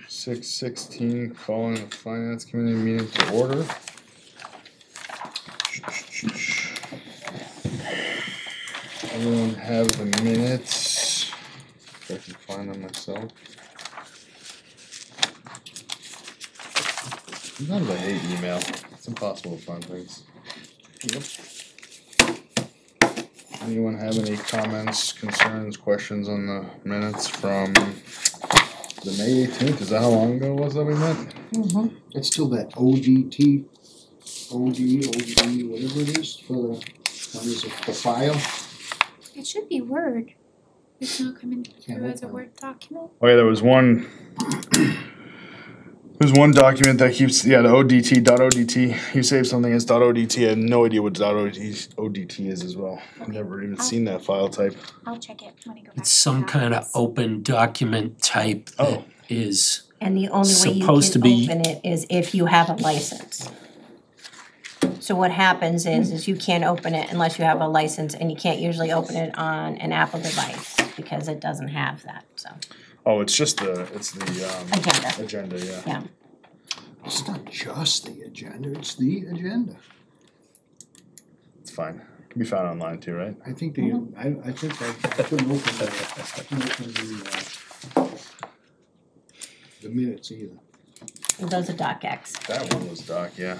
6:16, calling the finance committee meeting to order. Everyone have the minutes, if I can find them myself. Sometimes I hate email, it's impossible to find things. Yep. Anyone have any comments, concerns, questions on the minutes from the May 18th? Is that how long ago it was that we met? Mm-hmm. It's still that ODT, OD, whatever it is, for the, what is it, the file? It should be Word. It's not coming through Yeah, as a Word document. Oh yeah, there was one. There's one document that keeps, yeah, the .odt. You save something as .odt. I had no idea what .odt is as well. I've never even seen that file type. I'll check it when I go back. It's some kind of open document type that is And the only way you supposed to can be- open it is if you have a license. So what happens is you can't open it unless you have a license, and you can't usually open it on an Apple device because it doesn't have that, so. Oh, it's the agenda, yeah. Yeah. It's not just the agenda, it's the agenda. It's fine. It can be found online too, right? I think I couldn't open the minutes either. Those are DocX. That one was Doc, yeah.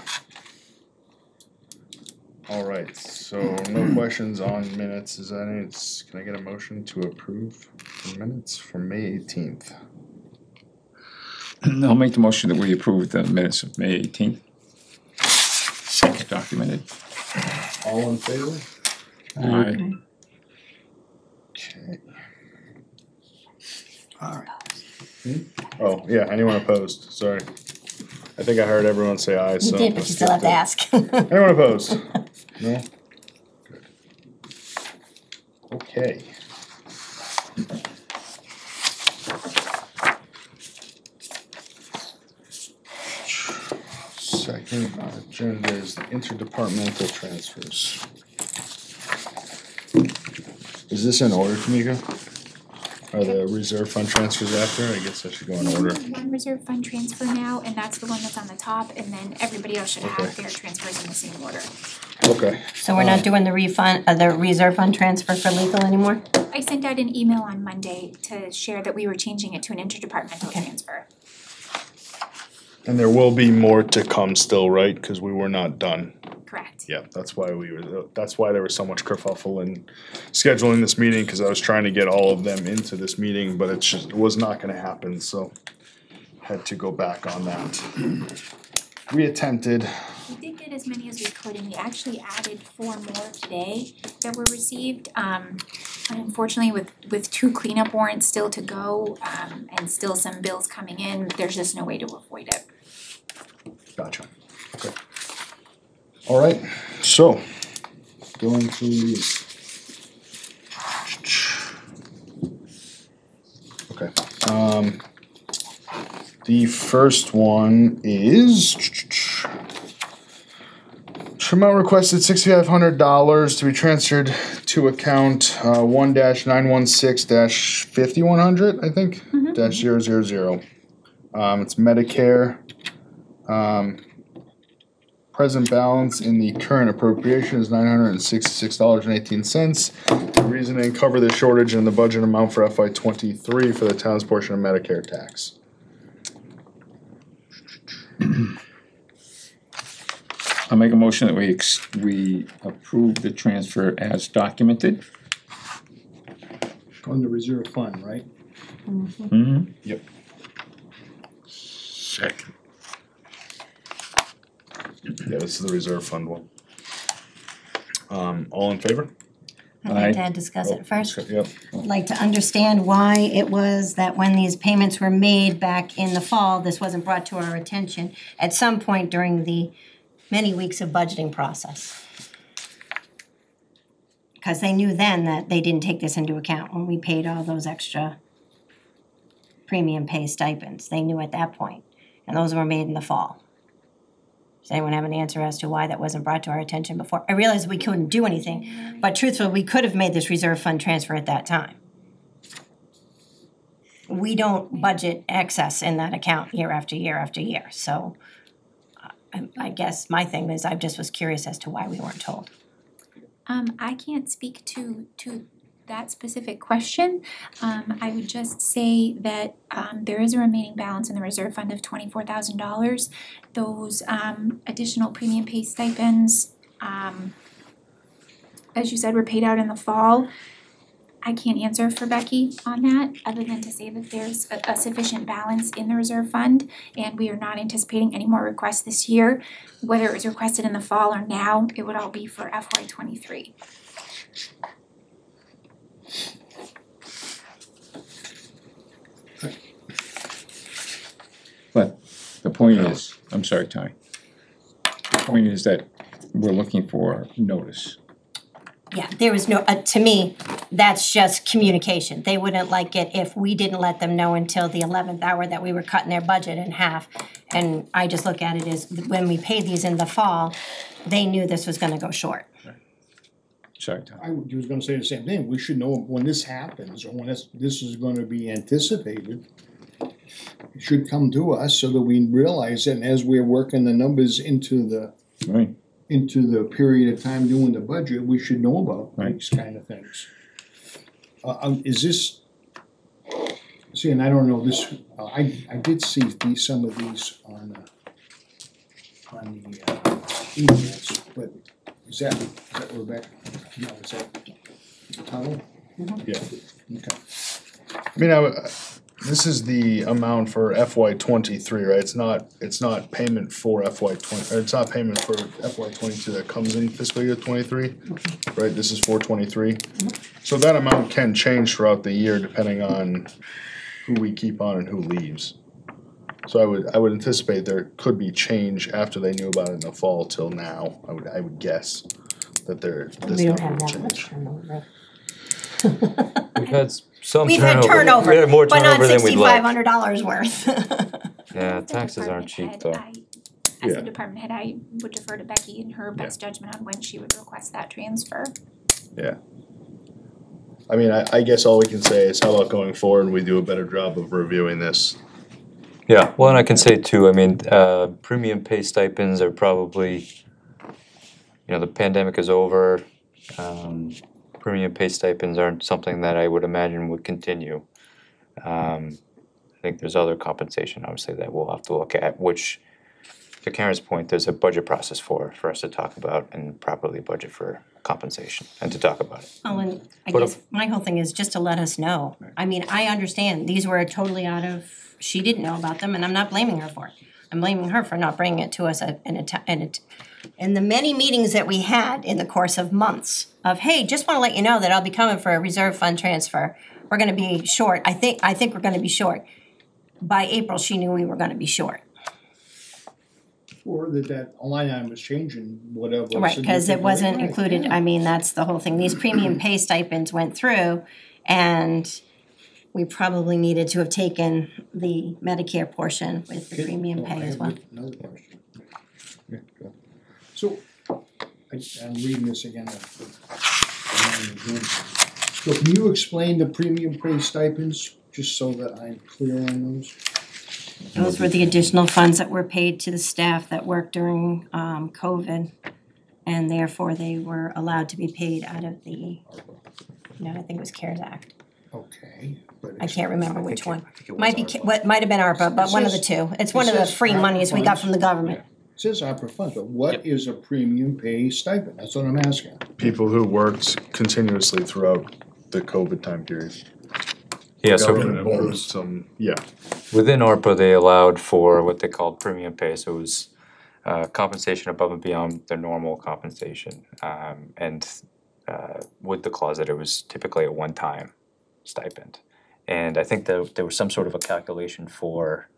All right, so no questions on minutes. Can I get a motion to approve the minutes from May 18th? I'll make the motion that we approve the minutes of May 18th. Second documented. All in favor? Aye. Okay. Alright. Oh, yeah, anyone opposed? Sorry. I think I heard everyone say aye, You so. did, but you still have to ask. Anyone opposed? No? Good. Okay. Second agenda is the interdepartmental transfers. Is this in order, Tamika? Are the reserve fund transfers after? I guess I should go in order. One reserve fund transfer now, and that's the one that's on the top, and then everybody else should have Okay. their transfers in the same order. Okay. So we're not doing the the reserve fund transfer for legal anymore? I sent out an email on Monday to share that we were changing it to an interdepartmental transfer. And there will be more to come still, right? Cause we were not done. Correct. Yeah, that's why there was so much kerfuffle in scheduling this meeting, cause I was trying to get all of them into this meeting, but it was not gonna happen, so had to go back on that. We attempted. We did get as many as we could, and we actually added 4 more today that were received. But unfortunately, with 2 cleanup warrants still to go, and still some bills coming in, there's just no way to avoid it. Gotcha. Okay. All right, so going through these. Okay, the first one is Tremont requested $6,500 to be transferred to account 1-916-5100, I think, -000. It's Medicare. Present balance in the current appropriation is $966.18. The reasoning: cover the shortage in the budget amount for FY23 for the town's portion of Medicare tax. I'll make a motion that we approve the transfer as documented. On the reserve fund, right? Mm-hmm. Yep. Second. Yeah, this is the reserve fund one. All in favor? I'd like to discuss it first. Yep. I'd like to understand why it was that when these payments were made back in the fall, this wasn't brought to our attention at some point during the many weeks of budgeting process. Because they knew then that they didn't take this into account when we paid all those extra premium pay stipends. They knew at that point, and those were made in the fall. Does anyone have an answer as to why that wasn't brought to our attention before? I realize we couldn't do anything, but truthfully, we could have made this reserve fund transfer at that time. we don't budget excess in that account year after year after year, so I guess my thing is I just was curious as to why we weren't told. I can't speak to that specific question. I would just say that there is a remaining balance in the reserve fund of $24,000. Those additional premium pay stipends, as you said, were paid out in the fall. I can't answer for Becky on that, other than to say that there's a sufficient balance in the reserve fund, and we are not anticipating any more requests this year. Whether it was requested in the fall or now, it would all be for FY '23. But the point is, I'm sorry, Ty. The point is that we're looking for notice. Yeah, there was no, to me, that's just communication. They wouldn't like it if we didn't let them know until the 11th hour that we were cutting their budget in half. And I just look at it as when we paid these in the fall, they knew this was gonna go short. Sorry, Ty. I was gonna say the same thing, we should know when this happens, or when this is gonna be anticipated. It should come to us so that we realize it, and as we're working the numbers into the period of time doing the budget, we should know about these kind of things. Is this, see, and I don't know this, I did see some of these on the emails, but is that Rebecca? No, is that Tuttle? Yeah. Okay. I mean, this is the amount for FY '23, right? It's not payment for FY '20, or it's not payment for FY '22 that comes in fiscal year '23, right? This is for '23. So that amount can change throughout the year depending on who we keep on and who leaves. So I would anticipate there could be change after they knew about it in the fall till now. I would guess that this We don't number have will that change. much turnover. We've had some We've had turnover. turnover, We had more but not turnover than we'd like. $6,500 worth. Yeah, As the taxes aren't department cheap head, though. As Yeah. the department head, I would defer to Becky and her best judgment on when she would request that transfer. Yeah. I mean, I guess all we can say is how about going forward and we do a better job of reviewing this. Yeah, well, and I can say too, I mean, premium pay stipends are probably, the pandemic is over. Premium pay stipends aren't something that I would imagine would continue. I think there's other compensation, obviously, that we'll have to look at, which, to Karen's point, there's a budget process for us to talk about and properly budget for compensation and to talk about it. Oh, and I But guess my whole thing is just to let us know. I mean, I understand, these were totally out of, she didn't know about them, and I'm not blaming her for it. I'm blaming her for not bringing it to us in the many meetings that we had in the course of months of, hey, just wanna let you know that I'll be coming for a reserve fund transfer. We're gonna be short, I think we're gonna be short. By April, she knew we were gonna be short. Or that line item was changing, whatever. Right, cause it wasn't Right, included, yeah. I mean, that's the whole thing, these premium pay stipends went through, and we probably needed to have taken the Medicare portion with the premium pay as well. Another question. So, I'm reading this again. So can you explain the premium pay stipends, just so that I'm clear on those? Those were the additional funds that were paid to the staff that worked during COVID, and therefore they were allowed to be paid out of the, I think it was CARES Act. Okay. But I can't remember which one. I think it was Might be, ARPA. what, might have been ARPA, but one of the two. It's one of the says free ARPA monies we got funds. from the government. It says opera fund, but what is a premium pay stipend? That's what I'm asking. People who worked continuously throughout the COVID time period. Yeah, so Government approved some, within ARPA, they allowed for what they called premium pay, so it was compensation above and beyond their normal compensation. And with the clause that it was typically a one-time stipend. And I think that there was some sort of a calculation for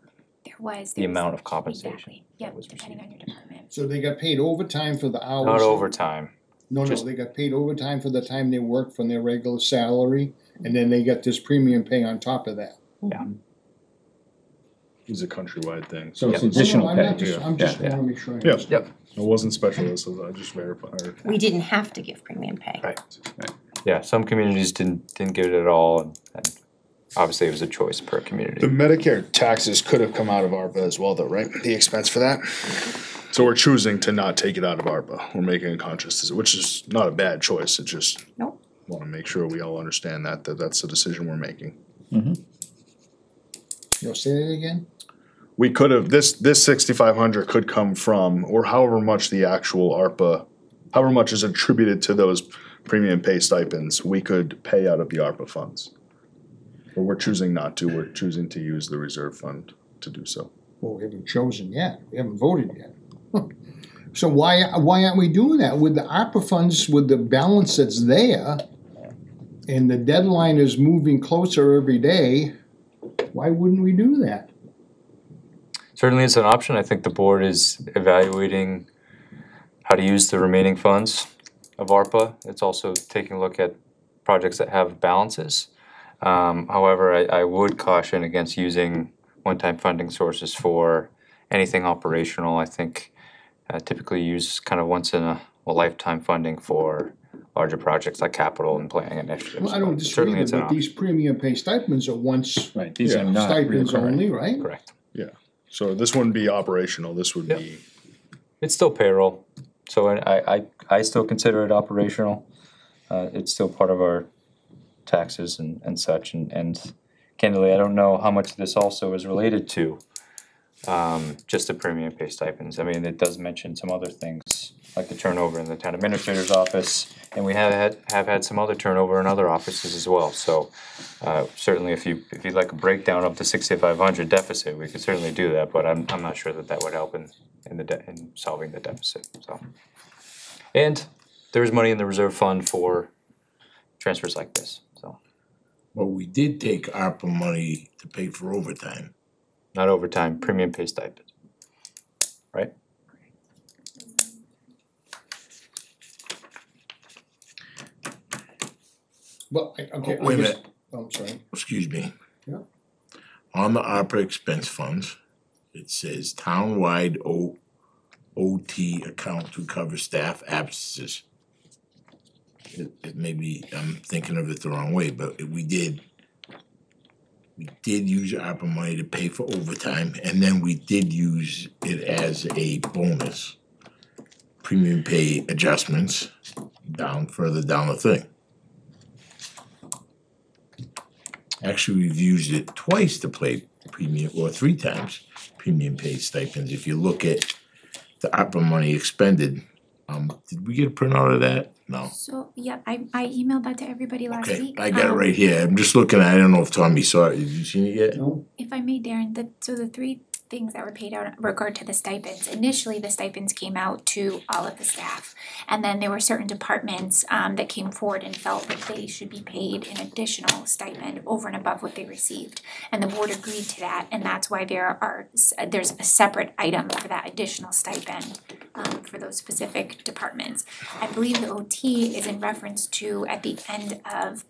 There was. the amount of compensation. Exactly, yep, was depending on your department. So they got paid overtime for the hours? Not overtime. No, just- they got paid overtime for the time they worked from their regular salary, and then they got this premium pay on top of that. it's a countrywide thing. So it's Yeah. additional I'm pay. not just, I'm just Yeah. wanna make sure. I Yeah. understand. It wasn't special, so I just verified. We didn't have to give premium pay. Right. Yeah, some communities didn't get it at all, and obviously it was a choice per The community. Medicare taxes could have come out of ARPA as well though, right? The expense for that? So we're choosing to not take it out of ARPA. We're making a conscious decision, which is not a bad choice. It just Nope. wanna make sure we all understand that that's the decision we're making. You'll say that again? We could have, this 6,500 could come from, or however much the actual ARPA, however much is attributed to those premium pay stipends, we could pay out of the ARPA funds. But we're choosing not to, we're choosing to use the reserve fund to do so. Well, we haven't chosen yet, we haven't voted yet. So why aren't we doing that? With the ARPA funds, with the balance that's there, and the deadline is moving closer every day, why wouldn't we do that? Certainly it's an option. I think the board is evaluating how to use the remaining funds of ARPA. It's also taking a look at projects that have balances. However, I would caution against using one-time funding sources for anything operational. I think typically use kind of once in a lifetime funding for larger projects like capital and planning initiatives. Well, I don't But disagree certainly with it's it, an but option. these premium pay stipends are once Right, these are Yeah. not stipends recurring. only, right? Correct. So this wouldn't be operational, this would Yep. be, It's still payroll, so I still consider it operational. It's still part of our taxes and such, and candidly, I don't know how much this also is related to just the premium pay stipends. I mean, it does mention some other things, like the turnover in the town administrator's office, and we have had some other turnover in other offices as well. So certainly, if you'd like a breakdown of the 6,500 deficit, we could certainly do that. But I'm not sure that would help in solving the deficit. So, and there's money in the reserve fund for transfers like this. So But we did take ARPA money to pay for overtime. not overtime, premium pay stipend, right? Well, okay. Wait a I guess- minute. Oh, I'm sorry. Excuse me. Yeah. On the ARPA expense funds, it says townwide OT account to cover staff absences. It may be, I'm thinking of it the wrong way, but we did use ARPA money to pay for overtime, and then we did use it as a bonus. Premium pay adjustments further down the thing. Actually, we've used it twice to pay premium, or 3 times premium pay stipends. If you look at the ARPA money expended, did we get a printout of that? No. So, yeah, I emailed that to everybody last Okay, week. I got it right here. I'm just looking at it. I don't know if Tommy saw it. Have you seen it yet? No, If I may, Darren, the 3 things that were paid out in regard to the stipends, initially the stipends came out to all of the staff. And then there were certain departments that came forward and felt that they should be paid an additional stipend over and above what they received. And the board agreed to that, and that's why there's a separate item for that additional stipend for those specific departments. I believe the OT is in reference to at the end of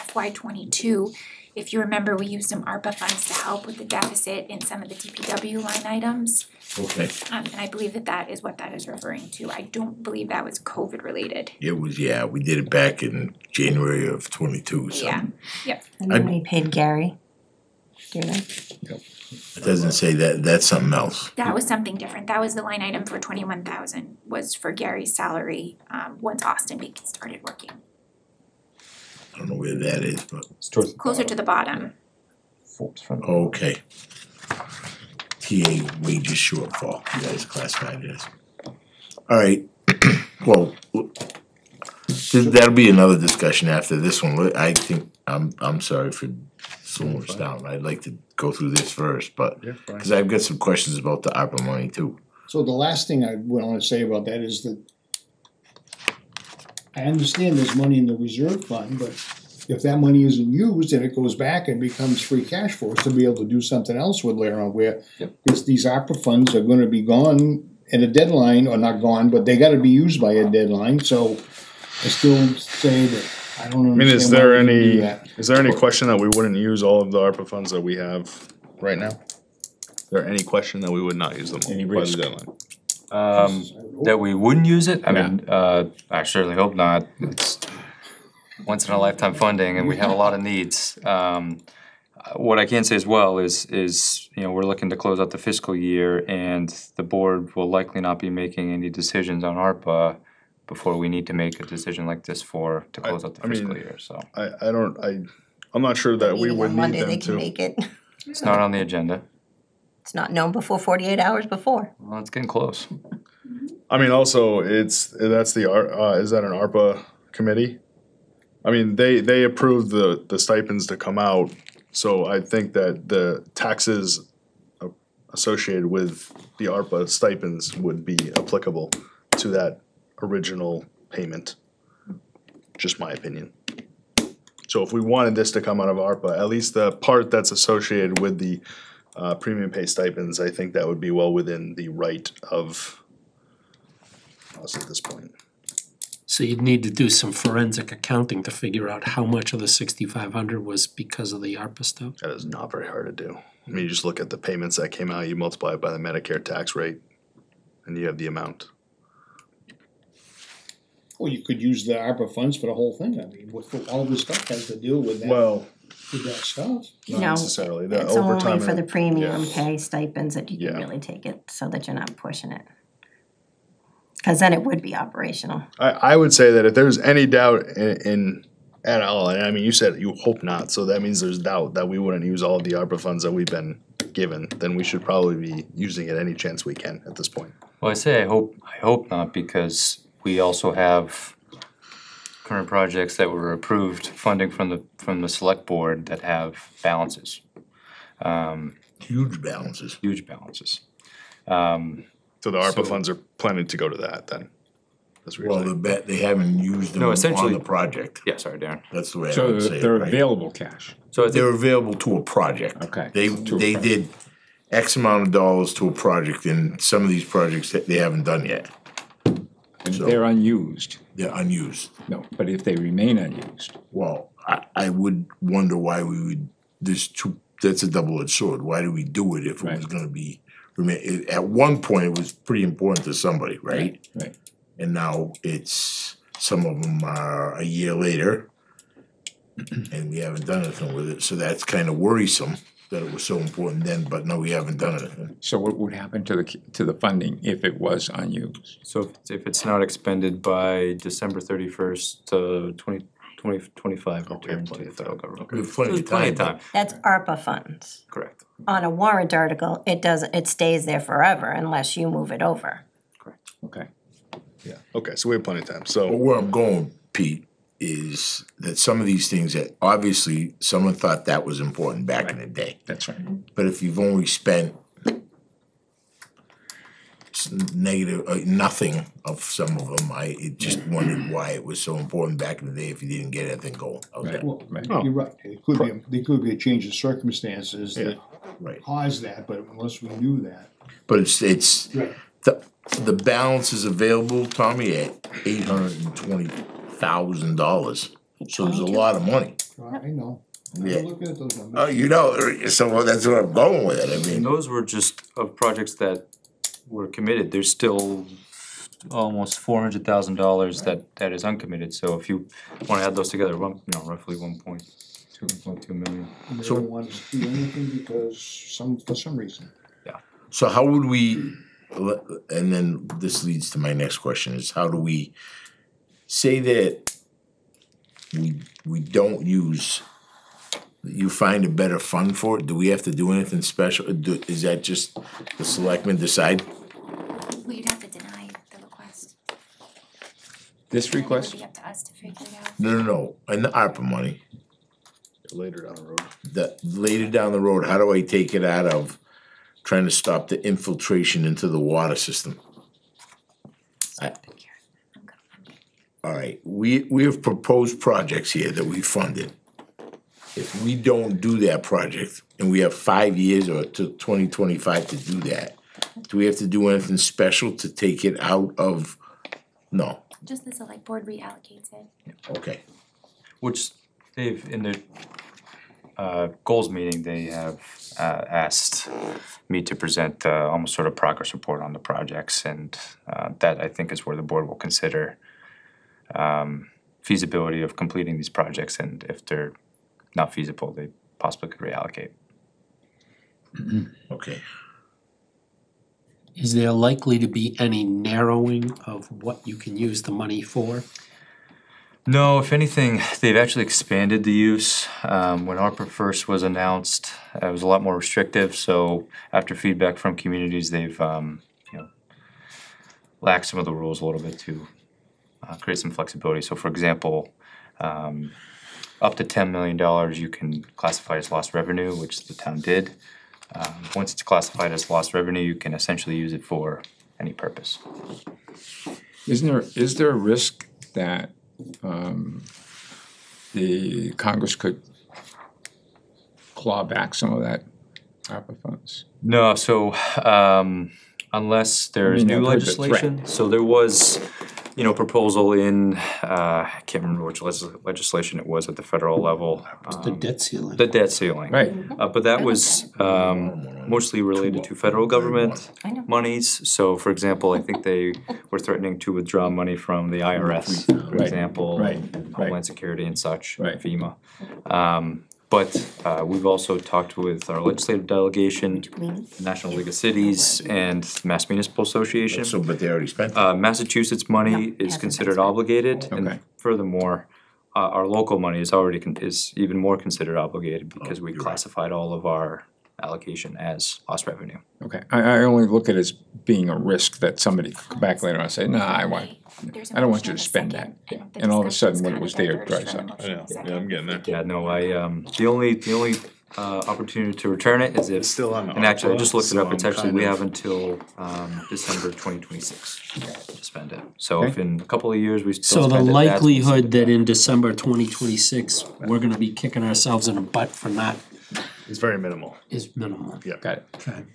FY '22. If you remember, we used some ARPA funds to help with the deficit in some of the DPW line items. Okay. And I believe that is what that is referring to. I don't believe that was COVID related. It was, yeah, we did it back in January of '22, so. Yeah. And then we paid Gary. Do that. It doesn't say that, that's something else. That was something different. That was the line item for 21,000 was for Gary's salary once Austin Beacon started working. I don't know where that is, but, It's towards the Closer to the bottom. okay. TA wages shortfall, you guys classified it as. Alright, well, that'll be another discussion after this one. I think, I'm sorry for slowing us down. I'd like to go through this first, but, yeah, fine. cause I've got some questions about the ARPA money too. so the last thing I want to say about that is that I understand there's money in the reserve fund, but if that money isn't used and it goes back and becomes free cash for us to be able to do something else with later on, where these ARPA funds are gonna be gone at a deadline, or not gone, but they gotta be used by a deadline, so I still say that I don't I mean, understand is why there we didn't do any, that. is there any question that we wouldn't use all of the ARPA funds that we have right now? Is there any question that we would not use them Any all by risk? the deadline? That we wouldn't use it, I mean, I certainly hope not, it's once in a lifetime funding and we have a lot of needs. what I can say as well is, you know, we're looking to close out the fiscal year, and the board will likely not be making any decisions on ARPA before we need to make a decision like this to close out the I mean, fiscal year, so. I'm not sure that we Meeting would on need Monday, them they can to. make it. It's not on the agenda. It's not known before 48 hours before. Well, it's getting close. I mean, also, is that an ARPA committee? I mean, they approved the stipends to come out, so I think that the taxes associated with the ARPA stipends would be applicable to that original payment. Just my opinion. So if we wanted this to come out of ARPA, at least the part that's associated with the premium pay stipends, I think that would be well within the right of us at this point. So you'd need to do some forensic accounting to figure out how much of the 6,500 was because of the ARPA stuff. That is not very hard to do. I mean, you just look at the payments that came out, you multiply it by the Medicare tax rate, and you have the amount. Well, you could use the ARPA funds for the whole thing, I mean, all this stuff has to deal with that, Well, with that stuff. not No, necessarily. The It's overtime only for the and- premium yeah. pay stipends that you can Yeah. really take it, so that you're not pushing it. Cause then it would be operational. I would say that if there's any doubt in at all, and I mean, you said you hope not, so that means there's doubt that we wouldn't use all of the ARPA funds that we've been given, then we should probably be using it any chance we can at this point. Well, I say I hope not, because we also have current projects that were approved funding from the select board that have balances. Huge balances. Huge balances. So the ARPA So- funds are planning to go to that then? That's what you're Well, saying. the bet they haven't used them No, on essentially- the project. Yeah, sorry, Darren. That's the way I So would say it, they're right? available cash. So I They're think, available to a project. Okay. They To a they project. did X amount of dollars to a project, and some of these projects that they haven't done yet. And So- they're unused. They're unused. No, but if they remain unused, Well, I would wonder why we would, that's a double-edged sword. Why do we do it if it was Right. gonna be, at one point, it was pretty important to somebody, right? right? And now some of them are a year later, and we haven't done anything with it, so that's kinda worrisome that it was so important then, but no, we haven't done anything. So what would happen to the funding if it was unused? so if it's not expended by December 31st, 2025, return to plenty the of federal time. government. We have plenty There's of plenty of time, time, That's ARPA funds. correct, On a warrant article, it stays there forever unless you move it over. correct. Okay. Yeah, okay, so we have plenty of time, But so, where I'm going, Pete, is that some of these things that, obviously, someone thought that was important back in the day. That's right. But if you've only spent nothing of some of them, I just wondered why it was so important back in the day if you didn't get anything going. How's that? Well, Right. you're right, there could be a change of circumstances that Right. caused that, but unless we knew that. But it's, Right. the balance is available, Tommy, at $820,000. So there's a lot of money. I know, Yeah. I'm looking at those numbers. Oh, you know, so that's where I'm going with it, I And mean, those were just of projects that were committed, there's still almost $400,000 that is uncommitted, so if you wanna add those together, roughly 1.2 million. And they So- don't want to do anything because for some reason. so how would we, and then this leads to my next question, is how do we say that we don't use, you find a better fund for it? Do we have to do anything special? Is that just the selectmen decide? Well, you'd have to deny the request. This And it request? would be up to us to figure it out. No, and the ARPA money, later down the road. later down the road, how do I take it out of trying to stop the infiltration into the water system? All right, we have proposed projects here that we funded. If we don't do that project, and we have 5 years or to 2025 to do that, do we have to do anything special to take it out of? No, Just the select board reallocates it. okay, Which they've, in their goals meeting, they have asked me to present almost sort of progress report on the projects, and that I think is where the board will consider feasibility of completing these projects, and if they're not feasible, they possibly could reallocate. Okay. Is there likely to be any narrowing of what you can use the money for? No, if anything, they've actually expanded the use. When ARPA first was announced, it was a lot more restrictive, so after feedback from communities, they've, laxed some of the rules a little bit to create some flexibility. So for example, up to $10 million you can classify as lost revenue, which the town did. Once it's classified as lost revenue, you can essentially use it for any purpose. Is there a risk that the Congress could claw back some of that ARPA funds? No, so unless there's I mean, new I've heard the threat. legislation, so there was, proposal in, I can't remember which legislation it was at the federal level. The debt ceiling. The debt ceiling. Right. But that was mostly related to federal government I know. monies. So for example, I think they were threatening to withdraw money from the IRS, for Right, example, right, and right. Homeland Security and such, Right. FEMA. But we've also talked with our legislative delegation, National League of Cities, and Mass Municipal Association. So, but they already spent it. Massachusetts money No, is hasn't been considered spent. obligated, Okay. and furthermore, our local money is already is even more considered obligated because we you're right. classified all of our allocation as lost revenue. Okay, I only look at it as being a risk that somebody could come back later and say, nah, I don't want you to spend that. And all of a sudden, when it was there, it dries up. I know, yeah, I'm getting there. Yeah, no, the only opportunity to return it is if, It's still on and actually I just looked it so up, it's I'm actually, kind we of- have until December 2026 to spend it. So if Okay. in a couple of years we So still the spend it, that's likelihood that considered in December 2026, we're gonna be kicking ourselves in the butt for not It's very minimal. is minimal. Yeah. Got it.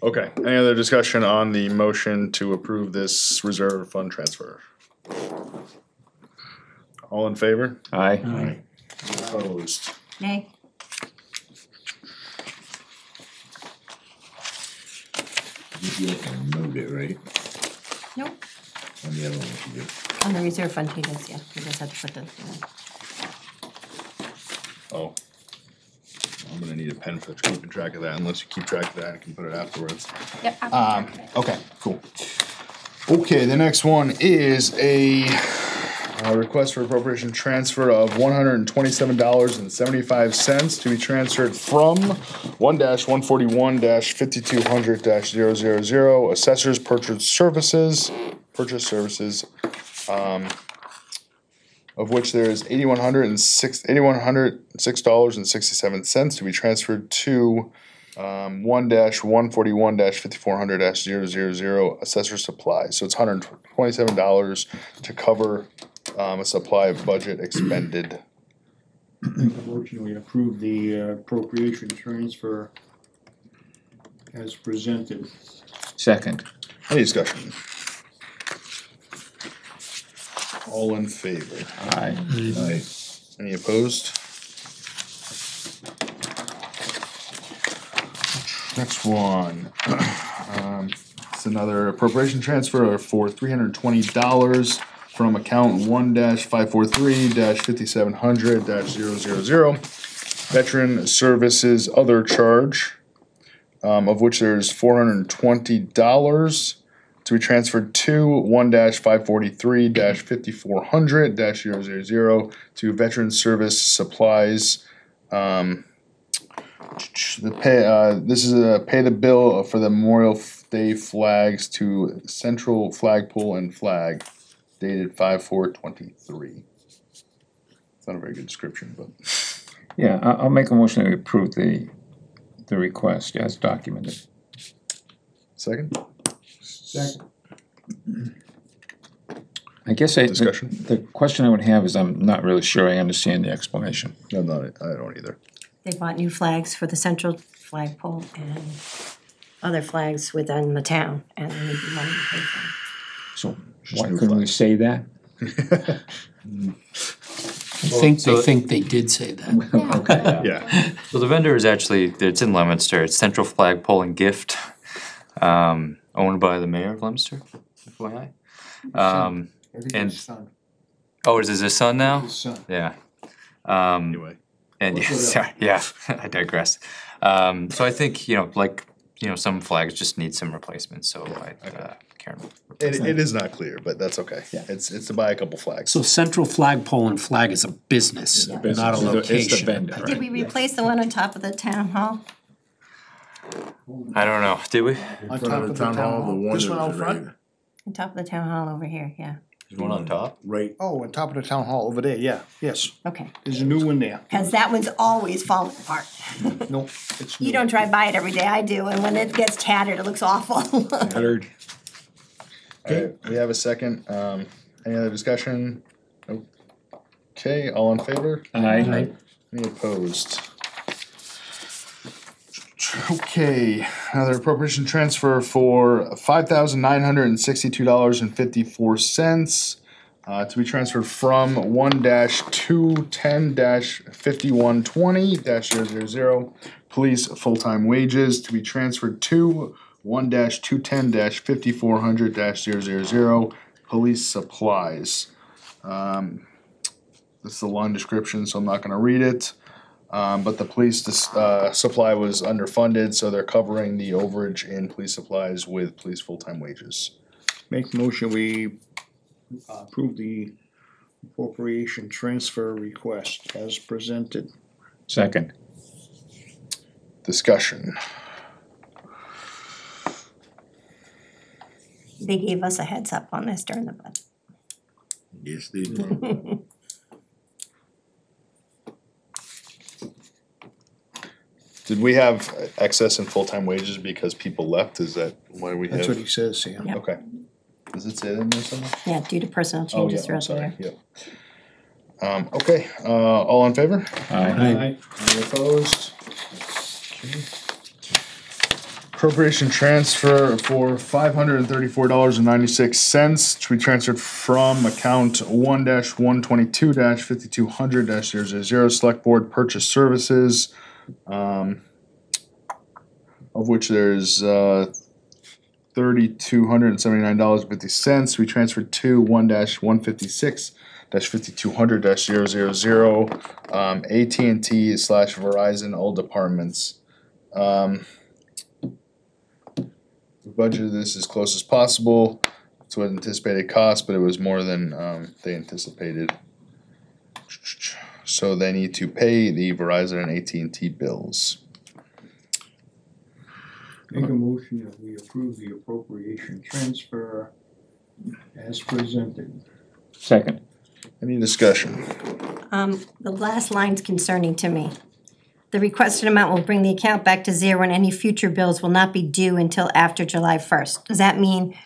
Okay, any other discussion on the motion to approve this reserve fund transfer? All in favor? Aye. Opposed? Nay. You can move it, right? Nope. On the other one, you do. On the reserve fund, he does, yeah, he just had to put the, Oh. I'm gonna need a pen for keeping track of that, unless you keep track of that, I can put it afterwards. Yep, I'll keep track of it. Okay, cool. Okay, the next one is a request for appropriation transfer of $127.75 to be transferred from 1-141-5200-000 assessors purchase services, of which there is $8,106.67 to be transferred to 1-141-5400-000 assessor supplies. So it's $127 to cover a supply of budget expended. Unfortunately, approve the appropriation transfer as presented. Second. Any discussion? All in favor? Aye. Aye. Any opposed? Next one, it's another appropriation transfer for $320 from account 1-543-5700-000. Veteran Services Other Charge, of which there's $420 to be transferred to 1-543-5400-000 to Veteran Service Supplies. This is a pay the bill for the Memorial Day flags to Central Flagpole and Flag dated 5/4/23. It's not a very good description, but. Yeah, I'll make a motion to approve the request as documented. Second? Second. I guess Discussion? the question I would have is I'm not really sure I understand the explanation. No, I don't either. they bought new flags for the central flagpole and other flags within the town, and they needed money to pay for them. So Just why new couldn't we flags. say that? I think they did say that. Yeah, So the vendor is actually, it's in Leominster, it's Central Flag Pole and Gift, owned by the mayor of Leominster, FYI. I think And- his son, Oh, is this his son now? his son. Yeah. anyway. And Whatever. sorry, yeah, I digress. So I think, like, some flags just need some replacements, so Karen. It is not clear, but that's okay. Yeah. It's to buy a couple flags. So Central Flagpole and Flag is a business, not a It's the location. vendor, right? Did we replace the one on top of the town hall? I don't know, did we? On top of the town hall, this one out front? On top of the town hall over here, yeah. There's one on top? Right, Oh, on top of the town hall over there, yeah, yes. Okay, There's a new one there. cause that one's always falling apart. Nope, it's new. You don't drive by it every day, I do, and when it gets tattered, it looks awful. Tattered. Alright, we have a second. Any other discussion? Nope. Okay, all in favor? Aye. Any opposed? Okay, another appropriation transfer for $5,962.54 to be transferred from 1-210-5120-000 police full-time wages to be transferred to 1-210-5400-000 police supplies. This is a long description, so I'm not gonna read it. But the police supply was underfunded, so they're covering the overage in police supplies with police full-time wages. Make motion, we approve the appropriation transfer request as presented. Second. Discussion. They gave us a heads up on this during the budget. yes, they do. Did we have excess in full-time wages because people left? Is that why we have? That's what he says, Sam. Yeah. Okay. Does it say that in there somewhere? Yeah, due to personnel Oh, yeah, changes I'm throughout the sorry, year. yeah. Okay, all in favor? Aye. Aye. Any opposed? Appropriation transfer for $534.96 to be transferred from account 1-122-5200-000 Select Board Purchase Services. Of which there's $3,279.50. We transferred to 1-156-5200-000 AT&T / Verizon, all departments. We budgeted this as close as possible to what anticipated cost, but it was more than they anticipated. So they need to pay the Verizon and AT&T bills. Make a motion that we approve the appropriation transfer as presented. Second. Any discussion? The last line's concerning to me. The requested amount will bring the account back to zero and any future bills will not be due until after July 1st. Does that mean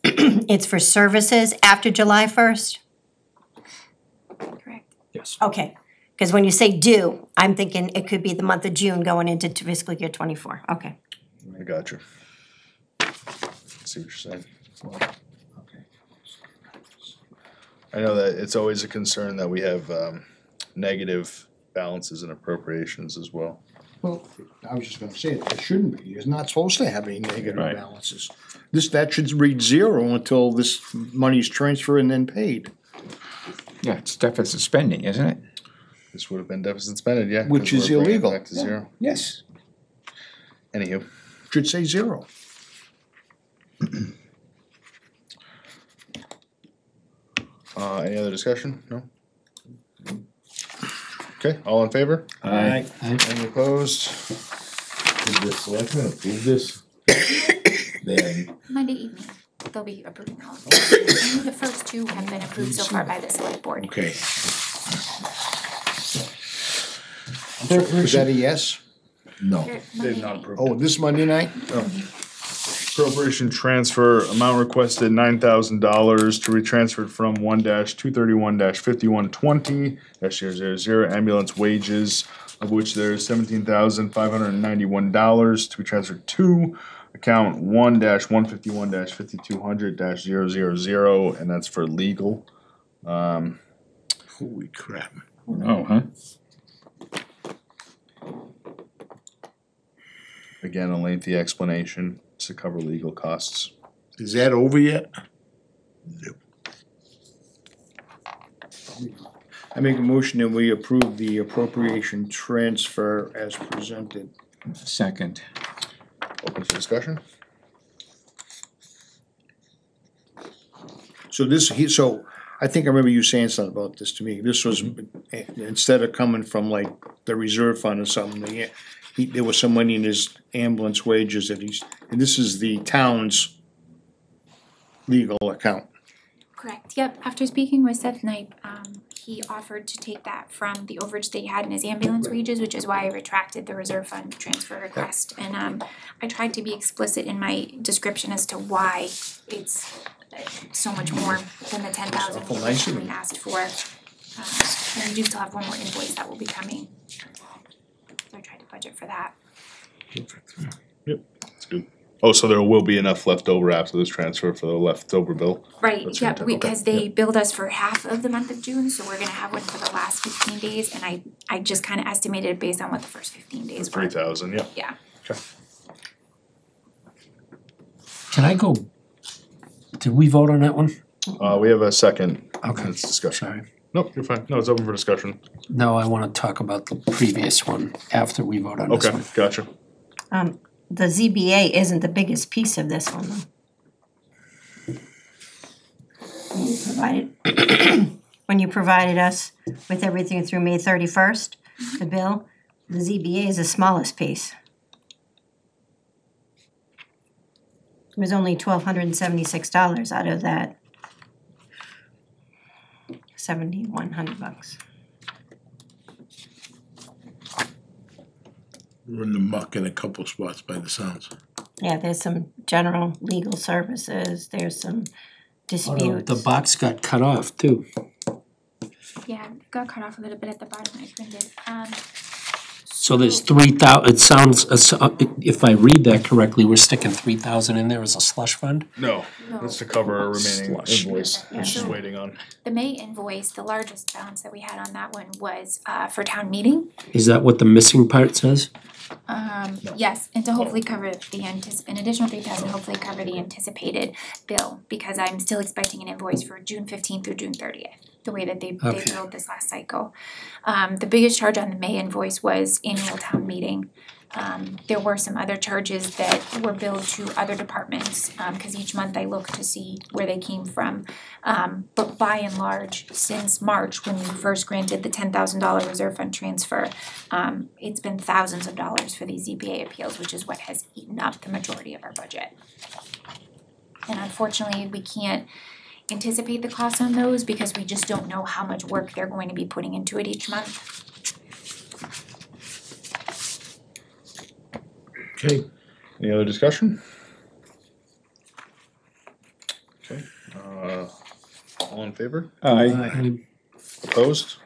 it's for services after July 1st? Correct. Yes. Okay, because when you say due, I'm thinking it could be the month of June going into fiscal year 24. Okay. I got you. See what you're saying. I know that it's always a concern that we have negative balances and appropriations as well. Well, I was just gonna say, it shouldn't be, it's not supposed to have any negative Right. balances. That should read zero until this money's transferred and then paid, Yeah, it's deficit spending, isn't it? This would have been deficit spending, yeah. 'cause Which is we're bringing it illegal. Back to zero. Yes. Anywho, should say zero. any other discussion? No? Okay, all in favor? Aye. Any opposed? Did the selectmen approve this? Then, Monday evening, they'll be approving all of them. Only the first two have been approved so far by the select board. okay, Is that a yes? no, They're They've Monday not night. approved. Oh, this Monday night? Appropriation transfer, amount requested $9,000 to be transferred from 1-231-5120-000 ambulance wages, of which there's $17,591 to be transferred to account 1-151-5200-000, and that's for legal. holy crap. Oh, huh? Again, a lengthy explanation to cover legal costs. Is that over yet? I make a motion that we approve the appropriation transfer as presented. Second. Open for discussion? So I think I remember you saying something about this to me. This was, instead of coming from like the reserve fund or something, there was some money in his ambulance wages that and this is the town's legal account. Correct, yep, after speaking with Seth Knipe, he offered to take that from the overage that he had in his ambulance wages, which is why I retracted the reserve fund transfer request. And I tried to be explicit in my description as to why it's so much more than the 10,000 we originally asked for. And we do still have one more invoice that will be coming. So I tried to budget for that. Yep, that's good. Oh, so there will be enough left over after this transfer for the leftover bill? Right, That's yeah, fantastic. because they billed us for half of the month of June, so we're gonna have one for the last 15 days, and I just kinda estimated it based on what the first 15 days were. 3,000, yeah. Yeah. Okay. Can I go, did we vote on that one? We have a second. Okay. It's discussion. Sorry. Nope, you're fine. No, it's open for discussion. No, I wanna talk about the previous one after we vote on this Okay, one. gotcha. The ZBA isn't the biggest piece of this one though. When you provided us with everything through May 31st, the bill, the ZBA is the smallest piece. It was only $1,276 out of that $7,100. We're in the muck in a couple spots by the sounds. Yeah, there's some general legal services, there's some disputes. The box got cut off too. Yeah, it got cut off a little bit at the bottom when I printed. So there's 3,000, it sounds, if I read that correctly, we're sticking 3,000 in there as a slush fund? No, No. that's to cover our remaining Slush. invoice, Yeah, which is so- waiting on. The May invoice, the largest balance that we had on that one was for town meeting. Is that what the missing part says? Yes, and to hopefully cover the an additional 3,000, hopefully cover the anticipated bill, because I'm still expecting an invoice for June 15th through June 30th, the way that they Okay. billed this last cycle. The biggest charge on the May invoice was annual town meeting. There were some other charges that were billed to other departments, cause each month I look to see where they came from. But by and large, since March, when we first granted the $10,000 reserve fund transfer, it's been thousands of dollars for these ZBA appeals, which is what has eaten up the majority of our budget. And unfortunately, we can't anticipate the costs on those because we just don't know how much work they're going to be putting into it each month. Okay. Any other discussion? Okay, all in favor? Aye. Opposed?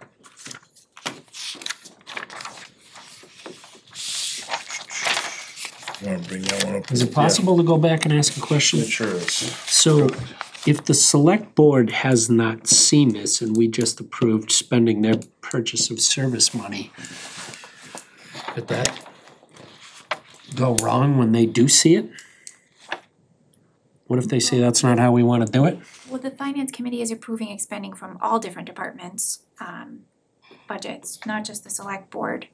Wanna bring that one up? Is it possible to go back and ask a question? It sure is. So if the select board has not seen this and we just approved spending their purchase of service money, could that go wrong when they do see it? What if they say that's not how we wanna do it? Well, the finance committee is approving expending from all different departments' budgets, not just the select board.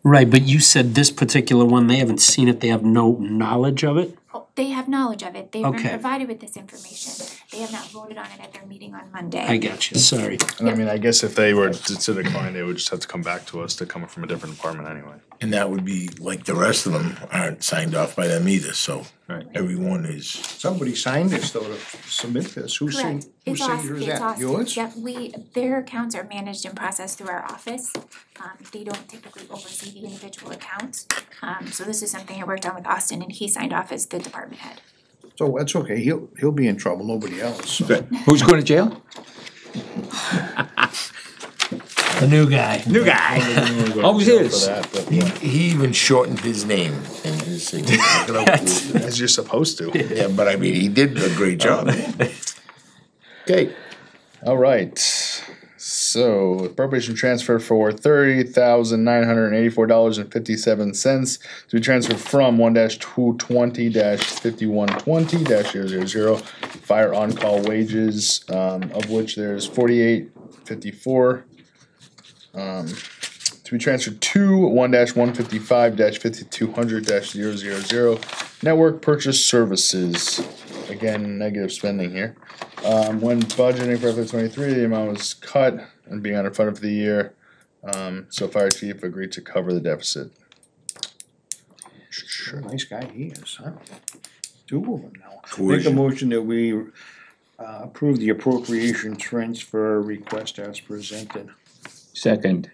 Right, but you said this particular one, they haven't seen it, they have no knowledge of it? Oh, they have knowledge of it, they've been Okay. provided with this information, they have not voted on it at their meeting on Monday. I got you, sorry. And I mean, I guess if they were to decline, they would just have to come back to us. They're coming from a different department anyway. And that would be, like, the rest of them aren't signed off by them either, so Right. everyone is. Somebody signed this though to submit this, whose Correct, whose it's signature is that, Austin, yours? yep, their accounts are managed and processed through our office. They don't typically oversee the individual accounts. So this is something I worked on with Austin and he signed off as the department head. So that's okay, he'll be in trouble, nobody else, so. Who's going to jail? The new guy. New guy. Always is. For that, but, He even shortened his name in his signature. as you're supposed to. Yeah, but I mean, he did a great job. Okay. All right, so appropriation transfer for $30,984.57 to be transferred from 1-220-5120-000 fire on-call wages, of which there's 54. To be transferred to 1-155-5200-000 network purchase services. Again, negative spending here. When budgeting for FY23, the amount was cut and being underfunded for the year. So fire chief agreed to cover the deficit. Sure, nice guy he is, huh? Two of them now. Make a Coercion. motion that we approve the appropriation transfer request as presented. Second.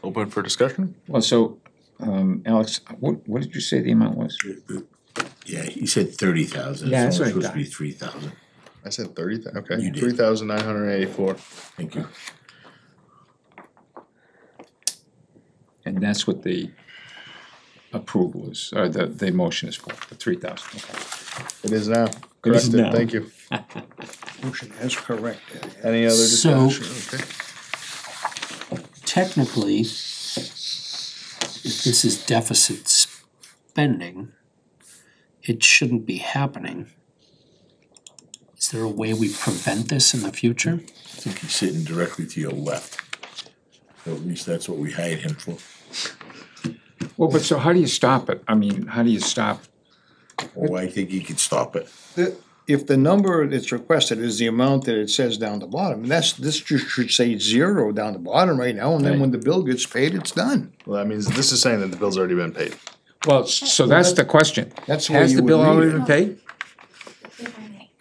Open for discussion? Well, so, Alex, what did you say the amount was? Yeah, he said 30,000, Yeah, so that's it's what I supposed to be thought. 3,000. I said 30, okay, You did. 3,984. Thank you. And that's what the approval is, or the motion is for, the 3,000, okay. It is now, It is corrected, now. thank you. Motion as corrected. Any other So- discussion? Okay. Technically, if this is deficit spending, it shouldn't be happening. Is there a way we prevent this in the future? I think he's sitting directly to your left. Or at least that's what we hired him for. Well, but so how do you stop it? I mean, how do you stop? Oh, I think he could stop it. If the number that's requested is the amount that it says down the bottom, and this just should say 0 down the bottom right now, and then Right. when the bill gets paid, it's done. Well, that means, this is saying that the bill's already been paid. Well, so that's the question. That's the way Has you the would bill read already it. been paid? If I may.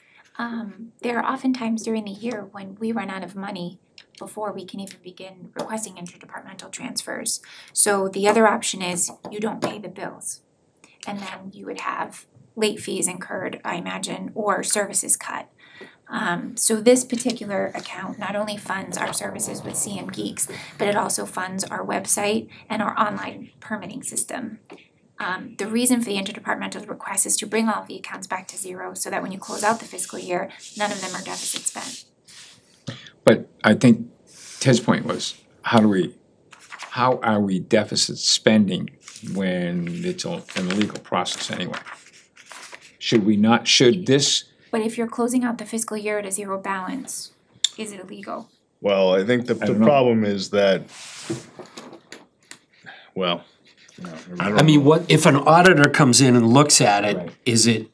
There are often times during the year when we run out of money before we can even begin requesting interdepartmental transfers. So the other option is you don't pay the bills. And then you would have late fees incurred, I imagine, or services cut. So this particular account not only funds our services with CM Geeks, but it also funds our website and our online permitting system. The reason for the interdepartmental request is to bring all of the accounts back to 0 so that when you close out the fiscal year, none of them are deficit spent. But I think Ted's point was, how are we deficit spending when it's an illegal process anyway? Should this, But if you're closing out the fiscal year at a 0 balance, is it illegal? Well, I think the don't know. problem is that, well, I mean, what, if an auditor comes in and looks at it, Right. is it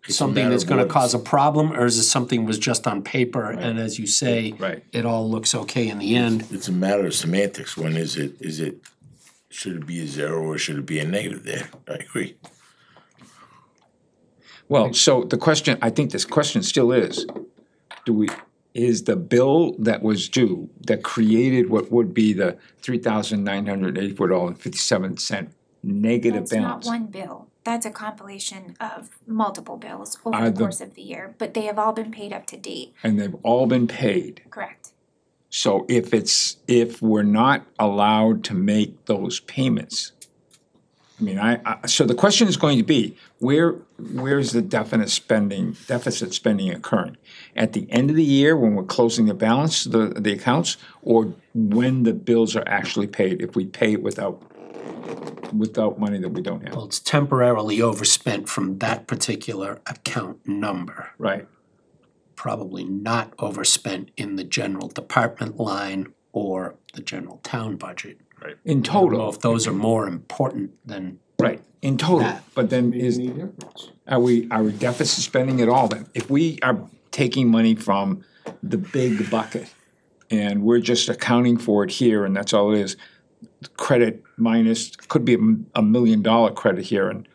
It's a something matter that's of gonna what cause a problem, or is it something was just on paper, and as you say, Right. it all looks okay in the end? It's a matter of semantics. When is it, should it be a 0 or should it be a negative there? I agree. well, so the question, I think this question still is, is the bill that was due, that created what would be the $3,984.57 negative That's not balance? one bill. That's a compilation of multiple bills over Are the the- course of the year, but they have all been paid up to date, And they've all been paid. correct? So if we're not allowed to make those payments, I mean, so the question is going to be, where's the deficit spending occurring? At the end of the year, when we're closing the balance, the accounts, or when the bills are actually paid, if we pay it without money that we don't have? Well, it's temporarily overspent from that particular account number. Right, Probably not overspent in the general department line or the general town budget. in I don't know total, if those are more important than, right, in total, That. but then Make is, any difference? are we deficit spending at all then? If we are taking money from the big bucket and we're just accounting for it here and that's all it is, credit minus, could be $1 million credit here and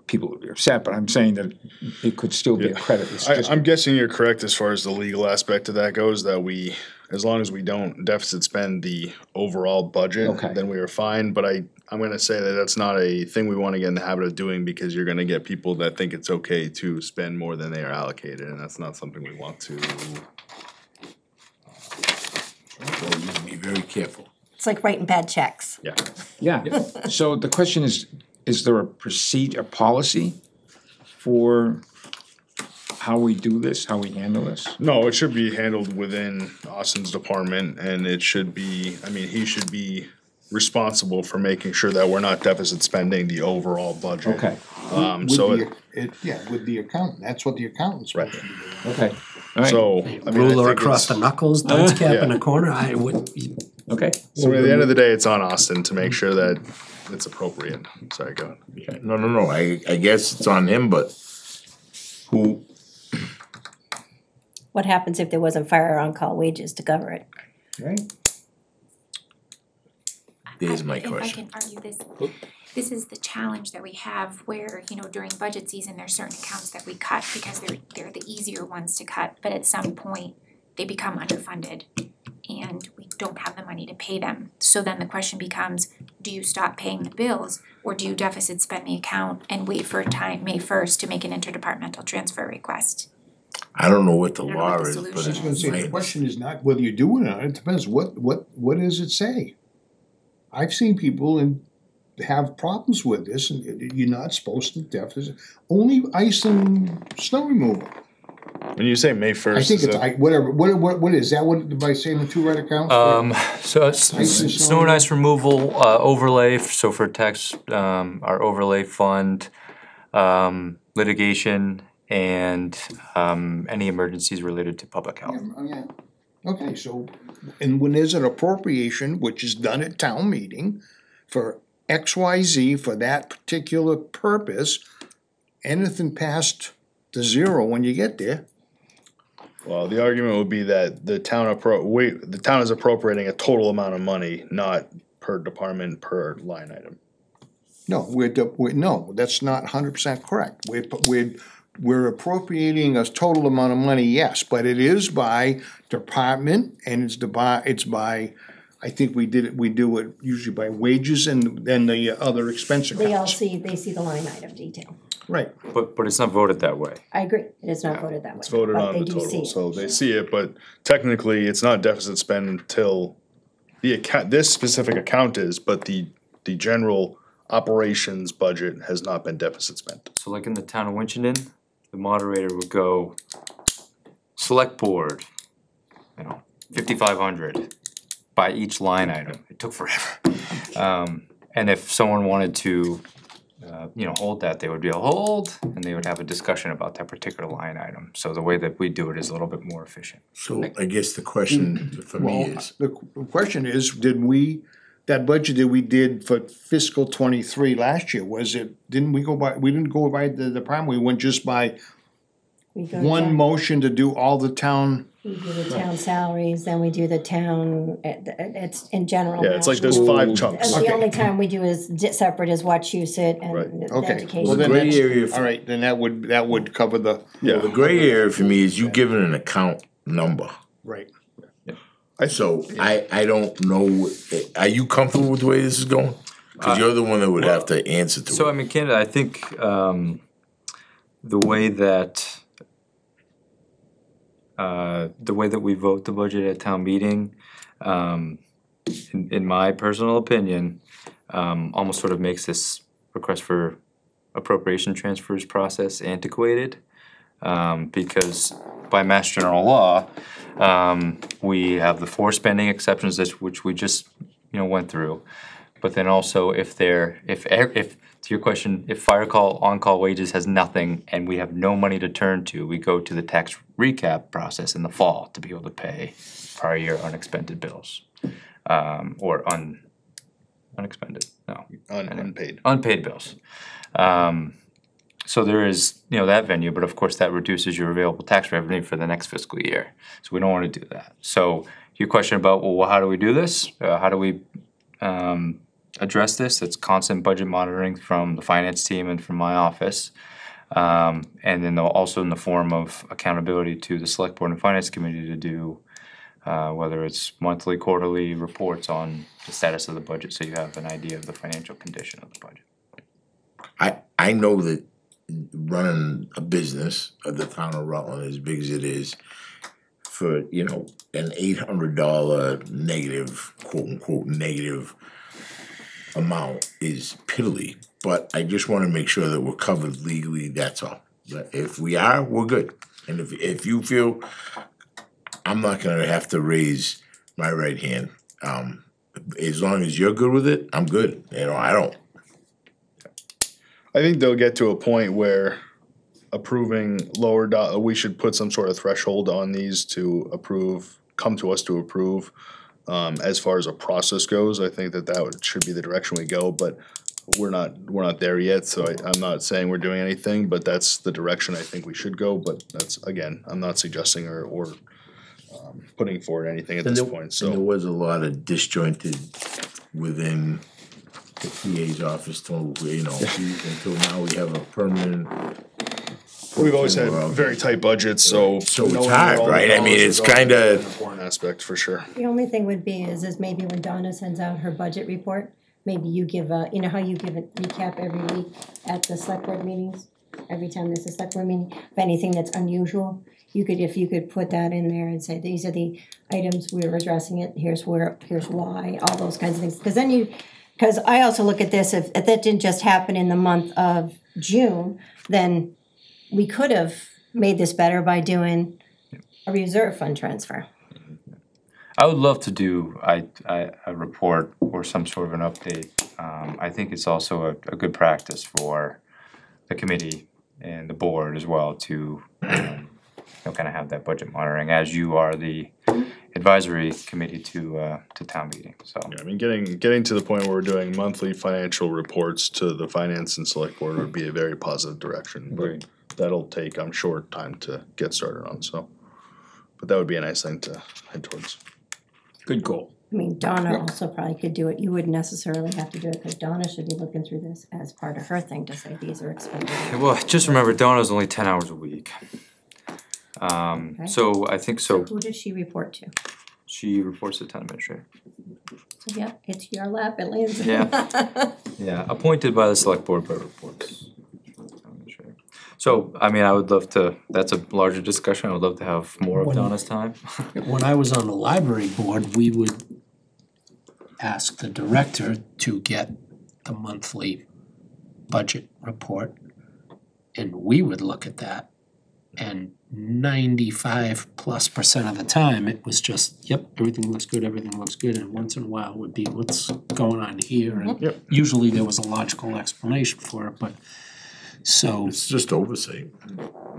people would be upset, but I'm saying that it could still be a credit. It's just, I'm guessing you're correct as far as the legal aspect of that goes, that we, as long as we don't deficit spend the overall budget, Okay. then we are fine, but I'm gonna say that that's not a thing we wanna get in the habit of doing, because you're gonna get people that think it's okay to spend more than they are allocated, and that's not something we want to. So you need to be very careful. It's like writing bad checks. yeah. So the question is there a policy for how we do this, how we handle this? No, it should be handled within Austin's department, and it should be, I mean, he should be responsible for making sure that we're not deficit spending the overall budget. Okay, With So the- with the accountant, that's what the accountant's supposed to be doing. okay. All right. So, I mean, I Ruler think across it's- the knuckles, dunce cap in Yeah. the corner, I would, Okay. So at the end of the day, it's on Austin to make sure that it's appropriate. Sorry, go ahead. Yeah, no, I guess it's on him, but who, What happens if there wasn't fire on-call wages to cover it? Right? there's my If I question. can argue this, this is the challenge that we have where, you know, during budget season, there's certain accounts that we cut because they're the easier ones to cut, but at some point, they become underfunded and we don't have the money to pay them. So then the question becomes, do you stop paying the bills or do you deficit spend the account and wait for time, May 1st, to make an interdepartmental transfer request? I don't know what the I don't know law what the is, but I solution was gonna it's say, the my, question is not whether you do it or not, it depends, what does it say? I've seen people and have problems with this, and you're not supposed to deficit, only ice and snow removal. When you say May I first, think is it's, that, what is that, what, by saying the two right accounts? So Ice and snow and ice removal, overlay, so for tax, our overlay fund, litigation, and any emergencies related to public health. Yeah. Okay, so, and when there's an appropriation, which is done at town meeting, for XYZ for that particular purpose, anything past the zero when you get there, well, the argument would be that the town is appropriating a total amount of money, not per department, per line item. no, no, that's not 100% correct. We're appropriating a total amount of money, yes, but it is by department and it's by, I think we do it usually by wages and then the other expense They all accounts. they see the line item detail. Right, But it's not voted that way. I agree, it is not voted that way. It's voted but on they the do see total, it. so they see it, but technically, it's not deficit spend until the account, this specific account is, but the general operations budget has not been deficit spent. So like in the town of Winchendon, the moderator would go, select board, 5,500 by each line item. It took forever. And if someone wanted to, hold that, they would be a hold, and they would have a discussion about that particular line item. So the way that we do it is a little bit more efficient. so I guess the question for me well, is, the question is, that budget that we did for fiscal '23 last year, we didn't go by the department, we went just by We go one down, motion to do all the town. we do the town salaries, then we do the town, it's in general. Yeah, it's like there's national. 5 chunks. The only time we do is separate is Wachusett Right. and the Okay, education. well, then gray that's, area all right, then that would cover the. Yeah. the gray area for me is you giving an account number. Right. So I don't know, are you comfortable with the way this is going? Cause you're the one that would have to answer to it. So I mean, Canada, I think the way that we vote the budget at town meeting, in my personal opinion, almost sort of makes this request for appropriation transfers process antiquated. Because by Mass General Law, we have the 4 spending exceptions which we just went through. But then also if to your question, if on-call wages has nothing and we have no money to turn to, we go to the tax recap process in the fall to be able to pay prior year unexpended bills. Or unexpended, no. Unpaid. Unpaid bills. So there is, that venue, but of course that reduces your available tax revenue for the next fiscal year. So we don't wanna do that. So your question about, well, how do we do this? How do we address this? It's constant budget monitoring from the finance team and from my office. And then also in the form of accountability to the select board and finance committee to do, whether it's monthly, quarterly reports on the status of the budget, so you have an idea of the financial condition of the budget. I know that running a business of the town of Rutland, as big as it is, for, an $800 negative, quote unquote, negative amount is piddly. But I just wanna make sure that we're covered legally, that's all. But if we are, we're good. And if you feel I'm not gonna have to raise my right hand, as long as you're good with it, I'm good. I don't. I think they'll get to a point where approving we should put some sort of threshold on these to approve, come to us to approve. As far as a process goes, I think should be the direction we go, but we're not there yet, so I'm not saying we're doing anything, but that's the direction I think we should go, but that's, again, I'm not suggesting or putting forward anything at this point, And there so. was a lot of disjointed within the PA's office until now we have a permanent. We've always had very tight budgets, so. So it's knowing hard, where all the right? I mean, dollars it's are going kinda- is an important aspect, for sure. The only thing would be is maybe when Donna sends out her budget report, maybe you give you know how you give a recap every week at the select board meetings? Every time there's a select board meeting, if anything that's unusual, if you could put that in there and say, these are the items we're addressing it, here's why, all those kinds of things. Cause I also look at this, if that didn't just happen in the month of June, then we could have made this better by doing a reserve fund transfer. I would love to do a report or some sort of an update. I think it's also a good practice for the committee and the board as well to kind of have that budget monitoring as you are the advisory committee to town meeting. So Yeah, I mean, getting to the point where we're doing monthly financial reports to the finance and select board would be a very positive direction, but Agreed. that'll take, I'm sure, time to get started on, so. But that would be a nice thing to head towards. Good goal. I mean, Donna also probably could do it, you wouldn't necessarily have to do it, cause Donna should be looking through this as part of her thing to say these are expensive. well, just remember Donna's only 10 hours a week. So I think so. Who does she report to? She reports to the town administrator. So, yeah, it's your lap, it lands. Yeah. Yeah, appointed by the select board, but reports. So, I mean, I would love to, that's a larger discussion, I would love to have more of When- Donna's time. When I was on the library board, we would ask the director to get the monthly budget report, and we would look at that. And 95+% of the time, it was just, yep, everything looks good, and once in a while would be, what's going on here? And Yep. usually there was a logical explanation for it, but, so, It's just oversight.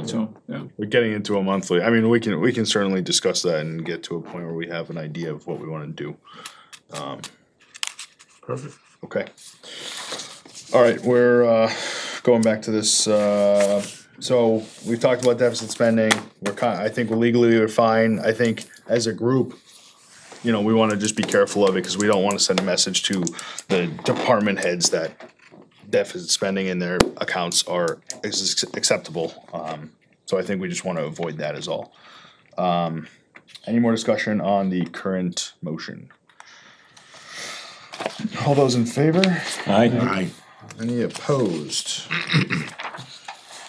So, yeah. We're getting into a monthly, I mean, we can certainly discuss that and get to a point where we have an idea of what we wanna do. Perfect. Okay. All right, we're going back to this, so we've talked about deficit spending, I think legally we're fine, I think as a group, we wanna just be careful of it, cause we don't wanna send a message to the department heads that deficit spending in their accounts is acceptable, so I think we just wanna avoid that is all. Any more discussion on the current motion? All those in favor? Aye. Any opposed?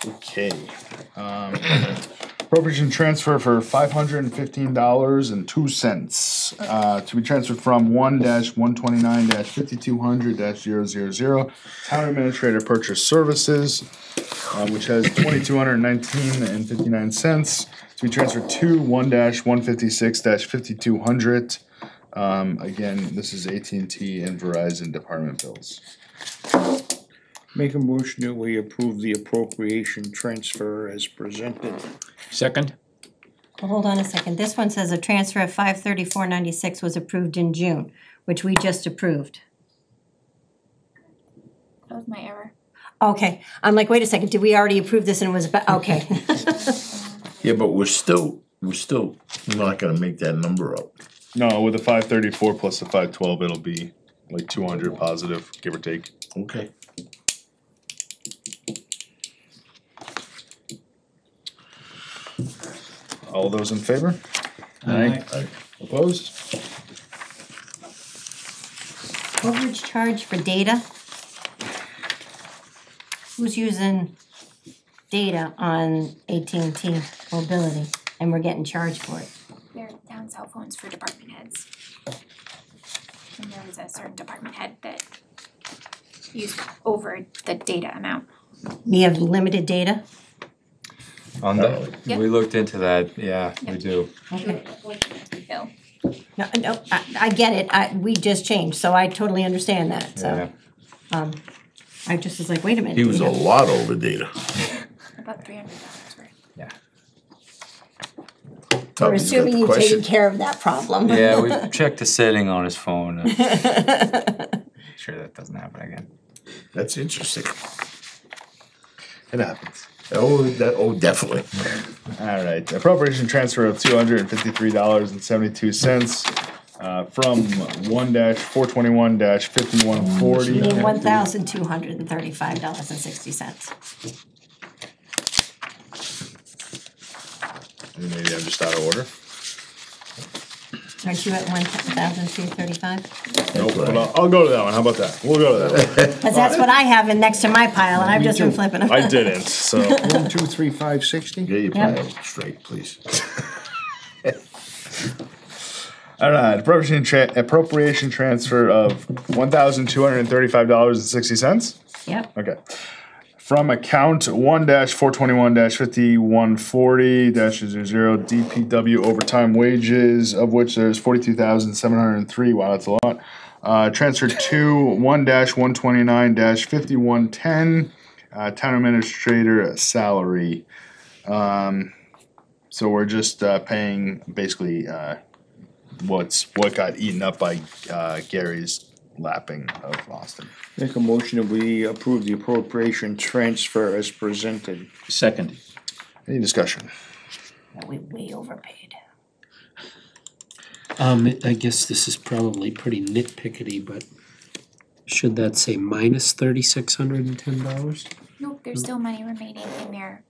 Okay. Appropriation transfer for $515.02, to be transferred from 1-129-5200-000, Town Administrator Purchase Services, which has $2,219.59, to be transferred to 1-156-5200. Again, this is AT&T and Verizon department bills. Make a motion that we approve the appropriation transfer as presented. Second? Well, hold on a second, this one says a transfer of $534.96 was approved in June, which we just approved. That was my error. Okay, I'm like, wait a second, did we already approve this and it was about, okay. Yeah, but we're still not gonna make that number up. No, with the 534 plus the 512, it'll be like 200 positive, give or take. Okay. All those in favor? Aye. Opposed? Overage charge for data? Who's using data on AT&T mobility and we're getting charged for it? They're down cell phones for department heads. And there was a certain department head that used over the data amount. We have limited data? On the, Yep. we looked into that, yeah, we do. Okay. Bill. No, I get it, we just changed, so I totally understand that, Yeah. so. I just was like, wait a minute. He do was we a have- lot over data. about $300 worth. We're Tommy's got assuming the you've taken question. care of that problem. Yeah, we checked the setting on his phone. Sure that doesn't happen again. That's interesting. It happens. Oh, definitely. All right, appropriation transfer of $253.72 from 1-421-5140. You mean $1,235.60. Maybe I'm just out of order. Aren't you at 1,235? Nope, but I'll go to that one. How about that? We'll go to that one. Because that's what I have in next to my pile, and I've just been flipping them. I didn't, so. 1,235.60. Get your pile straight, please. All right, appropriation transfer of $1,235.60. Yep. Okay. From account 1-421-5140-00 DPW overtime wages, of which there's 42,703. Wow, that's a lot. Transfer to 1-129-5110 town administrator salary. So we're just paying basically what got eaten up by Gary's lapping of Austin. Make a motion that we approve the appropriation transfer as presented. Second. Any discussion? We way overpaid. I guess this is probably pretty nitpickety, but should that say minus $3,610? Nope, there's still money remaining in there.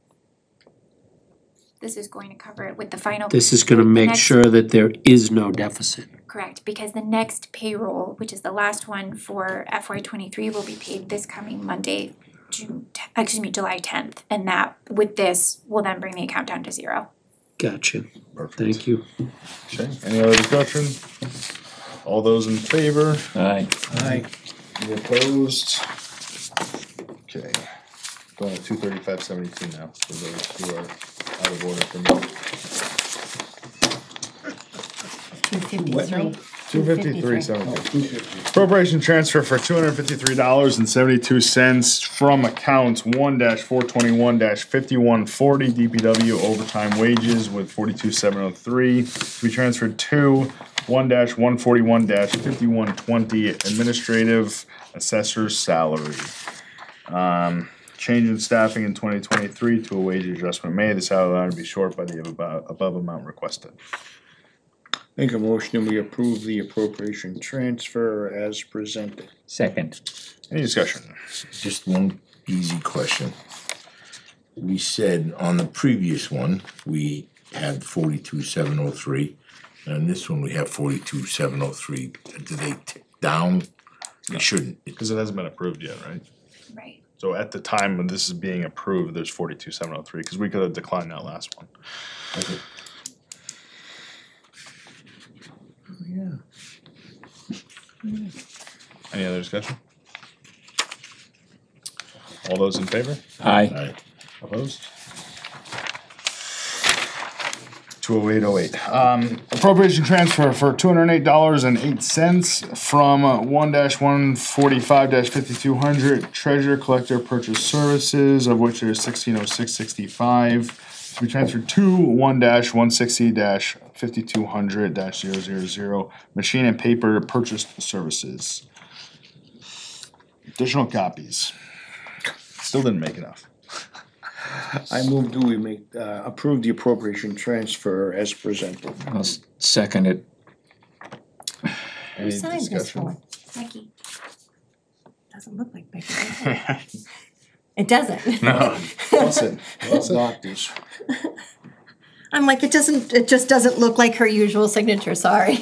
This is going to cover it with the final. This is gonna the make next- sure that there is no deficit. Correct, because the next payroll, which is the last one for FY23, will be paid this coming Monday, July 10th. And that, with this, will then bring the account down to 0. Gotcha, Perfect. thank you. Okay, any other discussion? All those in favor? Aye. Aye. Any opposed? Okay, going to 235.72 now, so those who are out of order for me. 253. 253.72. Appropriation transfer for $253.72 from account 1-421-5140 DPW overtime wages with 42,703. We transferred to 1-141-5120 administrative assessor's salary. Change in staffing in 2023 to a wage adjustment made. The salary line to be short by the above amount requested. Make a motion that we approve the appropriation transfer as presented. Second. Any discussion? Just one easy question. We said on the previous one, we had 42,703, and on this one, we have 42,703. Do they tick down? We shouldn't. Because it hasn't been approved yet, right? Right. So at the time when this is being approved, there's 42,703, because we could have declined that last one. Okay. Any other discussion? All those in favor? Aye. Aye. Opposed? 20808. Appropriation transfer for $208.08 from 1-145-5200 treasure collector purchase services, of which there's 160665. To be transferred to 1-160-5200-000 machine and paper purchase services. Additional copies. Still didn't make enough. I move do we make, approve the appropriation transfer as presented. I'll second it. Who Any signed this discussion? one? Becky. Doesn't look like Becky, does it? It doesn't. No. Listen, Doctors. I'm like, it just doesn't look like her usual signature, sorry.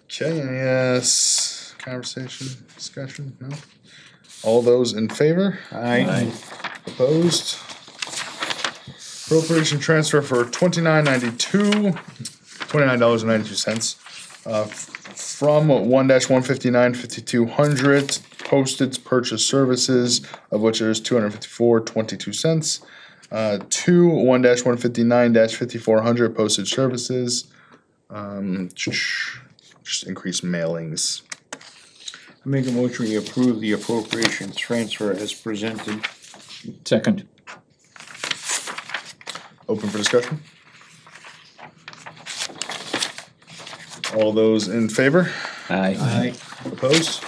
Okay, any conversation, discussion? No? All those in favor? Aye. Opposed? Appropriation transfer for $29.92, from 1-159-5200 postage purchase services, of which there's $254.22, to 1-159-5400 postage services, just increase mailings. Make a motion we approve the appropriation transfer as presented. Second. Open for discussion? All those in favor? Aye. Opposed?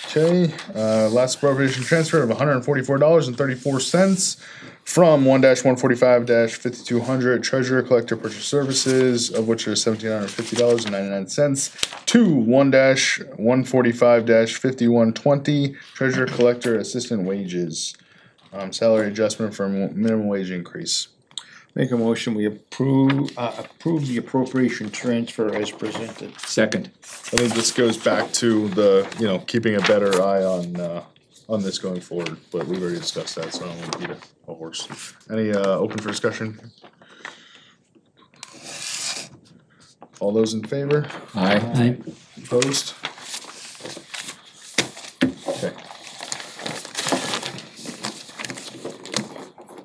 Okay, last appropriation transfer of $144.34 from 1-145-5200 treasurer collector purchase services, of which are $1,750.99, to 1-145-5120 treasurer collector assistant wages. Salary adjustment for minimum wage increase. Make a motion, we approve the appropriation transfer as presented. Second. I think this goes back to the, keeping a better eye on this going forward, but we've already discussed that, so I don't want to beat a horse. Any, open for discussion? All those in favor? Aye. Opposed? Okay.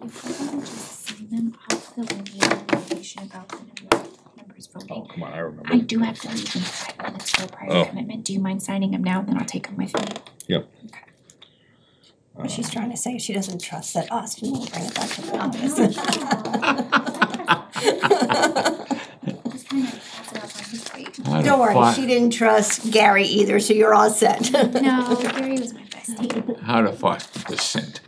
If you can just sign them, I'll fill in the information about the members Oh, voting. come on, I remember. I do have 25 minutes for a prior Oh. commitment. Do you mind signing them now, and then I'll take them with me? Yep. What she's trying to say, she doesn't trust that Austin will bring it back to the office. Just kind of pass it up on his plate. Don't worry, she didn't trust Gary either, so you're all set. No, Gary was my bestie. How to foster dissent.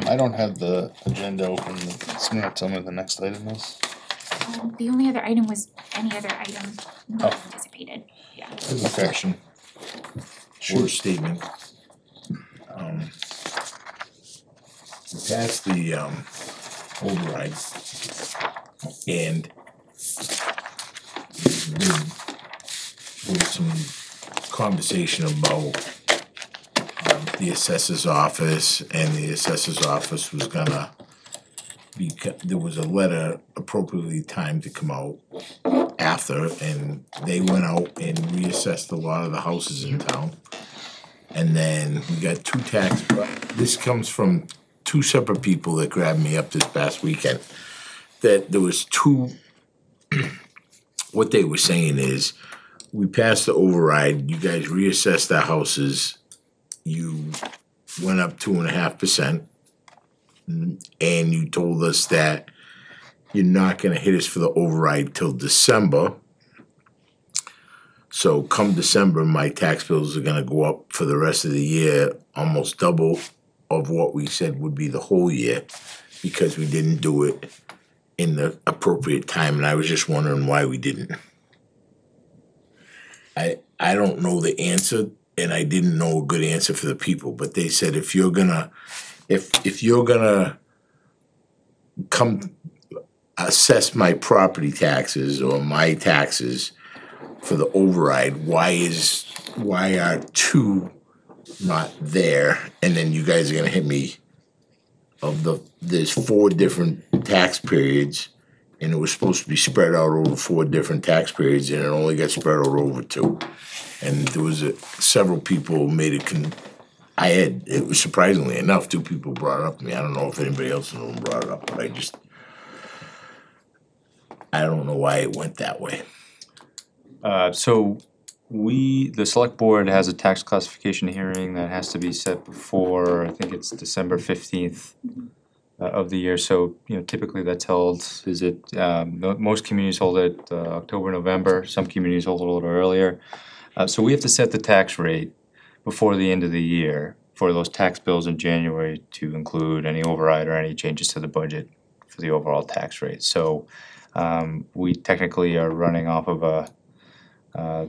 I don't have the agenda open, someone have to tell me what the next item is. The only other item was any other item not anticipated. Yeah. There's a question. Short statement. We passed the, override. And there was some conversation about the assessor's office, and the assessor's office was gonna there was a letter appropriately timed to come out after, and they went out and reassessed a lot of the houses in town. And then we got two tax, this comes from two separate people that grabbed me up this past weekend. That there was two, what they were saying is, we passed the override, you guys reassessed the houses, you went up 2.5%. And you told us that you're not gonna hit us for the override till December. So come December, my tax bills are gonna go up for the rest of the year, almost double of what we said would be the whole year, because we didn't do it in the appropriate time, and I was just wondering why we didn't. I don't know the answer, and I didn't know a good answer for the people, but they said if you're gonna come assess my property taxes or my taxes for the override, why are two not there? And then you guys are gonna hit me there's 4 different tax periods, and it was supposed to be spread out over 4 different tax periods, and it only got spread out over 2. And there was several people made it it was surprisingly enough, 2 people brought it up to me. I don't know if anybody else in the room brought it up, but I don't know why it went that way. So the select board has a tax classification hearing that has to be set before, I think it's December 15th of the year. So, typically that's held, most communities hold it October, November, some communities hold it a little earlier. So we have to set the tax rate before the end of the year for those tax bills in January to include any override or any changes to the budget for the overall tax rate. So we technically are running off of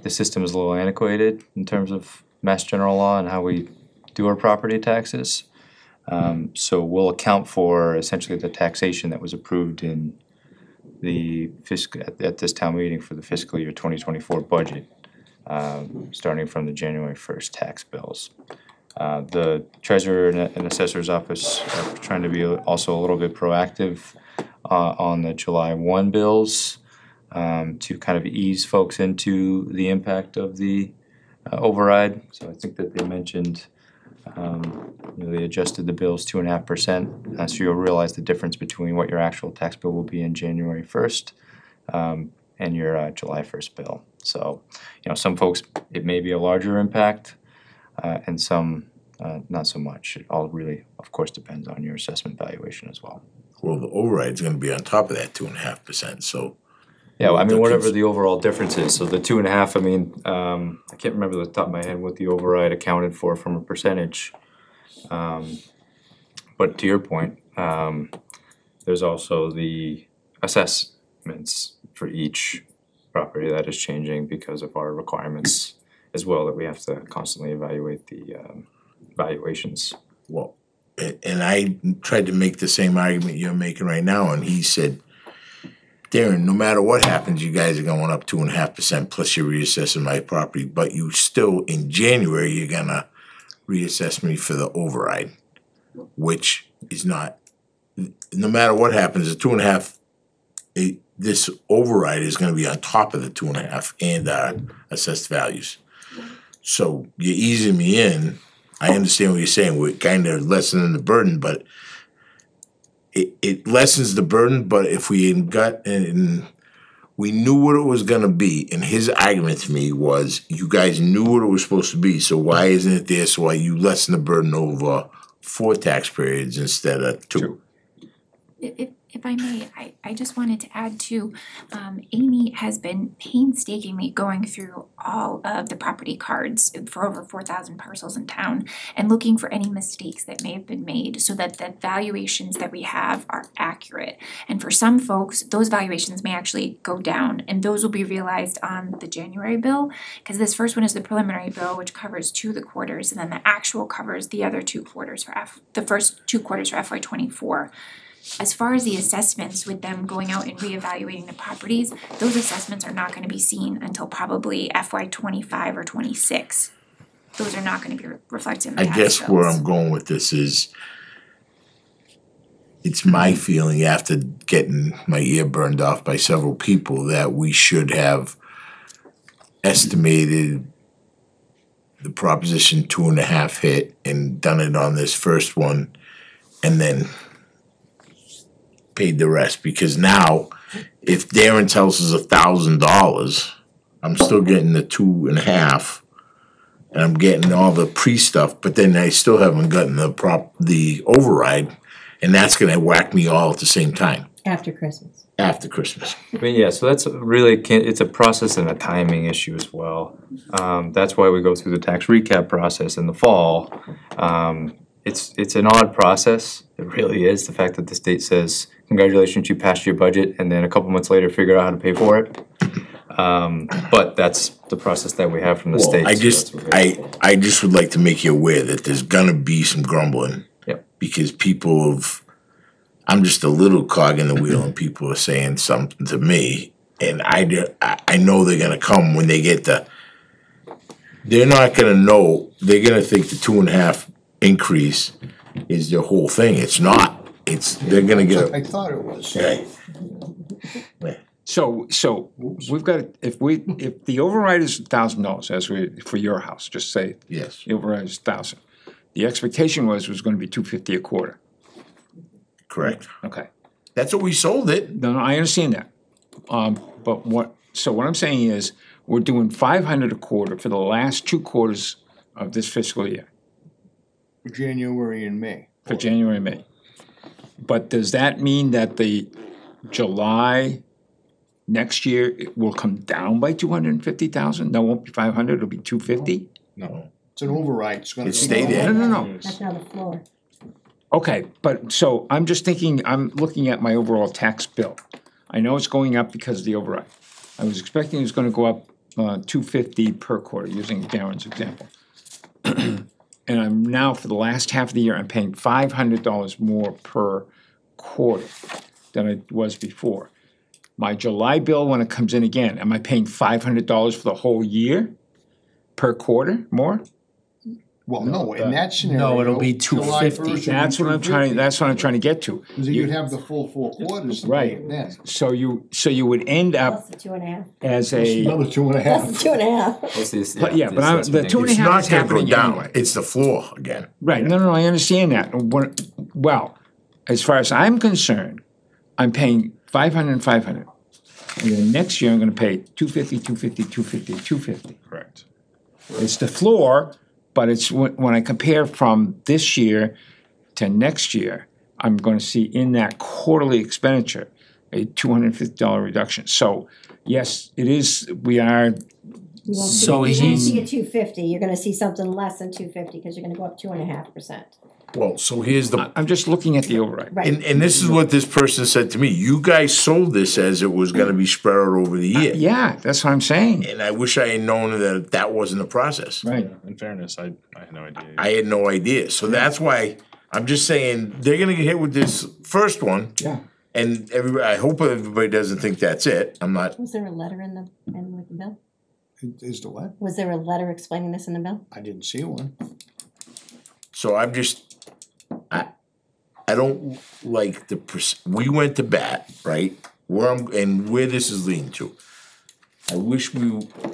the system is a little antiquated in terms of Mass General Law and how we do our property taxes. So we'll account for essentially the taxation that was approved in the at this town meeting for the fiscal year 2024 budget. Starting from the January 1st tax bills. The treasurer and assessor's office are trying to be also a little bit proactive on the July 1 bills to kind of ease folks into the impact of the override. So I think that they mentioned they adjusted the bills 2.5%. So you'll realize the difference between what your actual tax bill will be in January 1st and your July 1st bill. So, some folks, it may be a larger impact, and some not so much. It all really, of course, depends on your assessment valuation as well. Well, the override's gonna be on top of that 2.5%, so. Yeah, I mean, The whatever cons- the overall difference is, so the 2.5, I mean, I can't remember the top of my head what the override accounted for from a percentage. But to your point, there's also the assessments for each property that is changing because of our requirements as well, that we have to constantly evaluate the valuations. Well, and I tried to make the same argument you're making right now, and he said, Darren, no matter what happens, you guys are going up 2.5% plus you're reassessing my property, but you still, in January, you're gonna reassess me for the override, which is not, no matter what happens, the 2.5, this override is gonna be on top of the 2.5 and our assessed values. So you're easing me in. I understand what you're saying, we're kind of lessening the burden, but it lessens the burden, but if we had got, and we knew what it was gonna be, and his argument to me was, you guys knew what it was supposed to be, so why isn't it there, so why you lessen the burden over 4 tax periods instead of 2? If I may, I just wanted to add too, Amy has been painstakingly going through all of the property cards for over 4,000 parcels in town and looking for any mistakes that may have been made so that the valuations that we have are accurate. And for some folks, those valuations may actually go down, and those will be realized on the January bill, because this first one is the preliminary bill, which covers 2 of the quarters, and then the actual covers the other 2 quarters for the first 2 quarters for FY24. As far as the assessments, with them going out and reevaluating the properties, those assessments are not gonna be seen until probably FY25 or 26. Those are not gonna be reflected in the I tax guess bills. where I'm going with this is, it's my feeling after getting my ear burned off by several people that we should have estimated the Proposition 2.5 hit and done it on this first one, and then paid the rest, because now, if Darren tells us $1,000, I'm still getting the 2.5, and I'm getting all the pre-stuff, but then I still haven't gotten the override, and that's gonna whack me all at the same time, After Christmas. after Christmas. I mean, yeah, so that's really, it's a process and a timing issue as well. That's why we go through the tax recap process in the fall. It's an odd process, it really is, the fact that the state says, congratulations, you passed your budget, and then a couple months later figure out how to pay for it. But that's the process that we have from the state. Well, I so just would like to make you aware that there's gonna be some grumbling. Yep. Because I'm just a little cog in the wheel, and people are saying something to me, and I know they're gonna come when they get they're not gonna know, they're gonna think the 2.5 increase is their whole thing, it's not. They're gonna get I thought it was. okay. So we've got, if the override is $1,000 for your house, just say Yes, the override is 1,000. The expectation was gonna be $250 a quarter. correct. Okay. That's what we sold it. No, I understand that. But what I'm saying is, we're doing $500 a quarter for the last 2 quarters of this fiscal year, For January and May. for January and May. But does that mean that the July next year, it will come down by 250,000? No, it won't be 500, it'll be 250? No. It's an override, it's gonna. It stayed there. No. That's not the floor. Okay, but so I'm just thinking, I'm looking at my overall tax bill. I know it's going up because of the override. I was expecting it was gonna go up $250 per quarter, using Darren's example. And I'm now, for the last half of the year, I'm paying $500 more per quarter than I was before. My July bill, when it comes in again, am I paying $500 for the whole year per quarter more? Well, no, in that scenario. No, it'll be July 250. 1st would be That's what I'm trying, 250. that's what I'm trying to get to. Cause you'd have the full 4 quarters to pay Right. it then. So you would end Plus up the 2.5. as a, Another 2.5. Plus the 2.5. What's this? but yeah, but I'm, the 2.5 It's is not gonna go happening down, anyway. it's the floor again. Right, no, I understand that. Well, as far as I'm concerned, I'm paying 500 and 500. And then next year, I'm gonna pay 250, 250, 250, 250. Correct. It's the floor, But it's when I compare from this year to next year, I'm gonna see in that quarterly expenditure a $250 reduction. So, yes, it is, we are, You won't see, So you won't see he's- a 250, you're gonna see something less than 250, cause you're gonna go up 2.5%. Well, so here's the, I'm just looking at the override. Right. and this is what this person said to me, you guys sold this as it was gonna be spread out over the year. Yeah, that's what I'm saying. And I wish I had known that that wasn't the process. Right. In fairness, I had no idea. I had no idea, so that's why, I'm just saying, they're gonna get hit with this first one. Yeah. And everybody, I hope everybody doesn't think that's it, I'm not, Was there a letter in with the bill? Is the what? Was there a letter explaining this in the bill? I didn't see one. so I'm just, I don't like we went to bat, right? Where this is leading to. I wish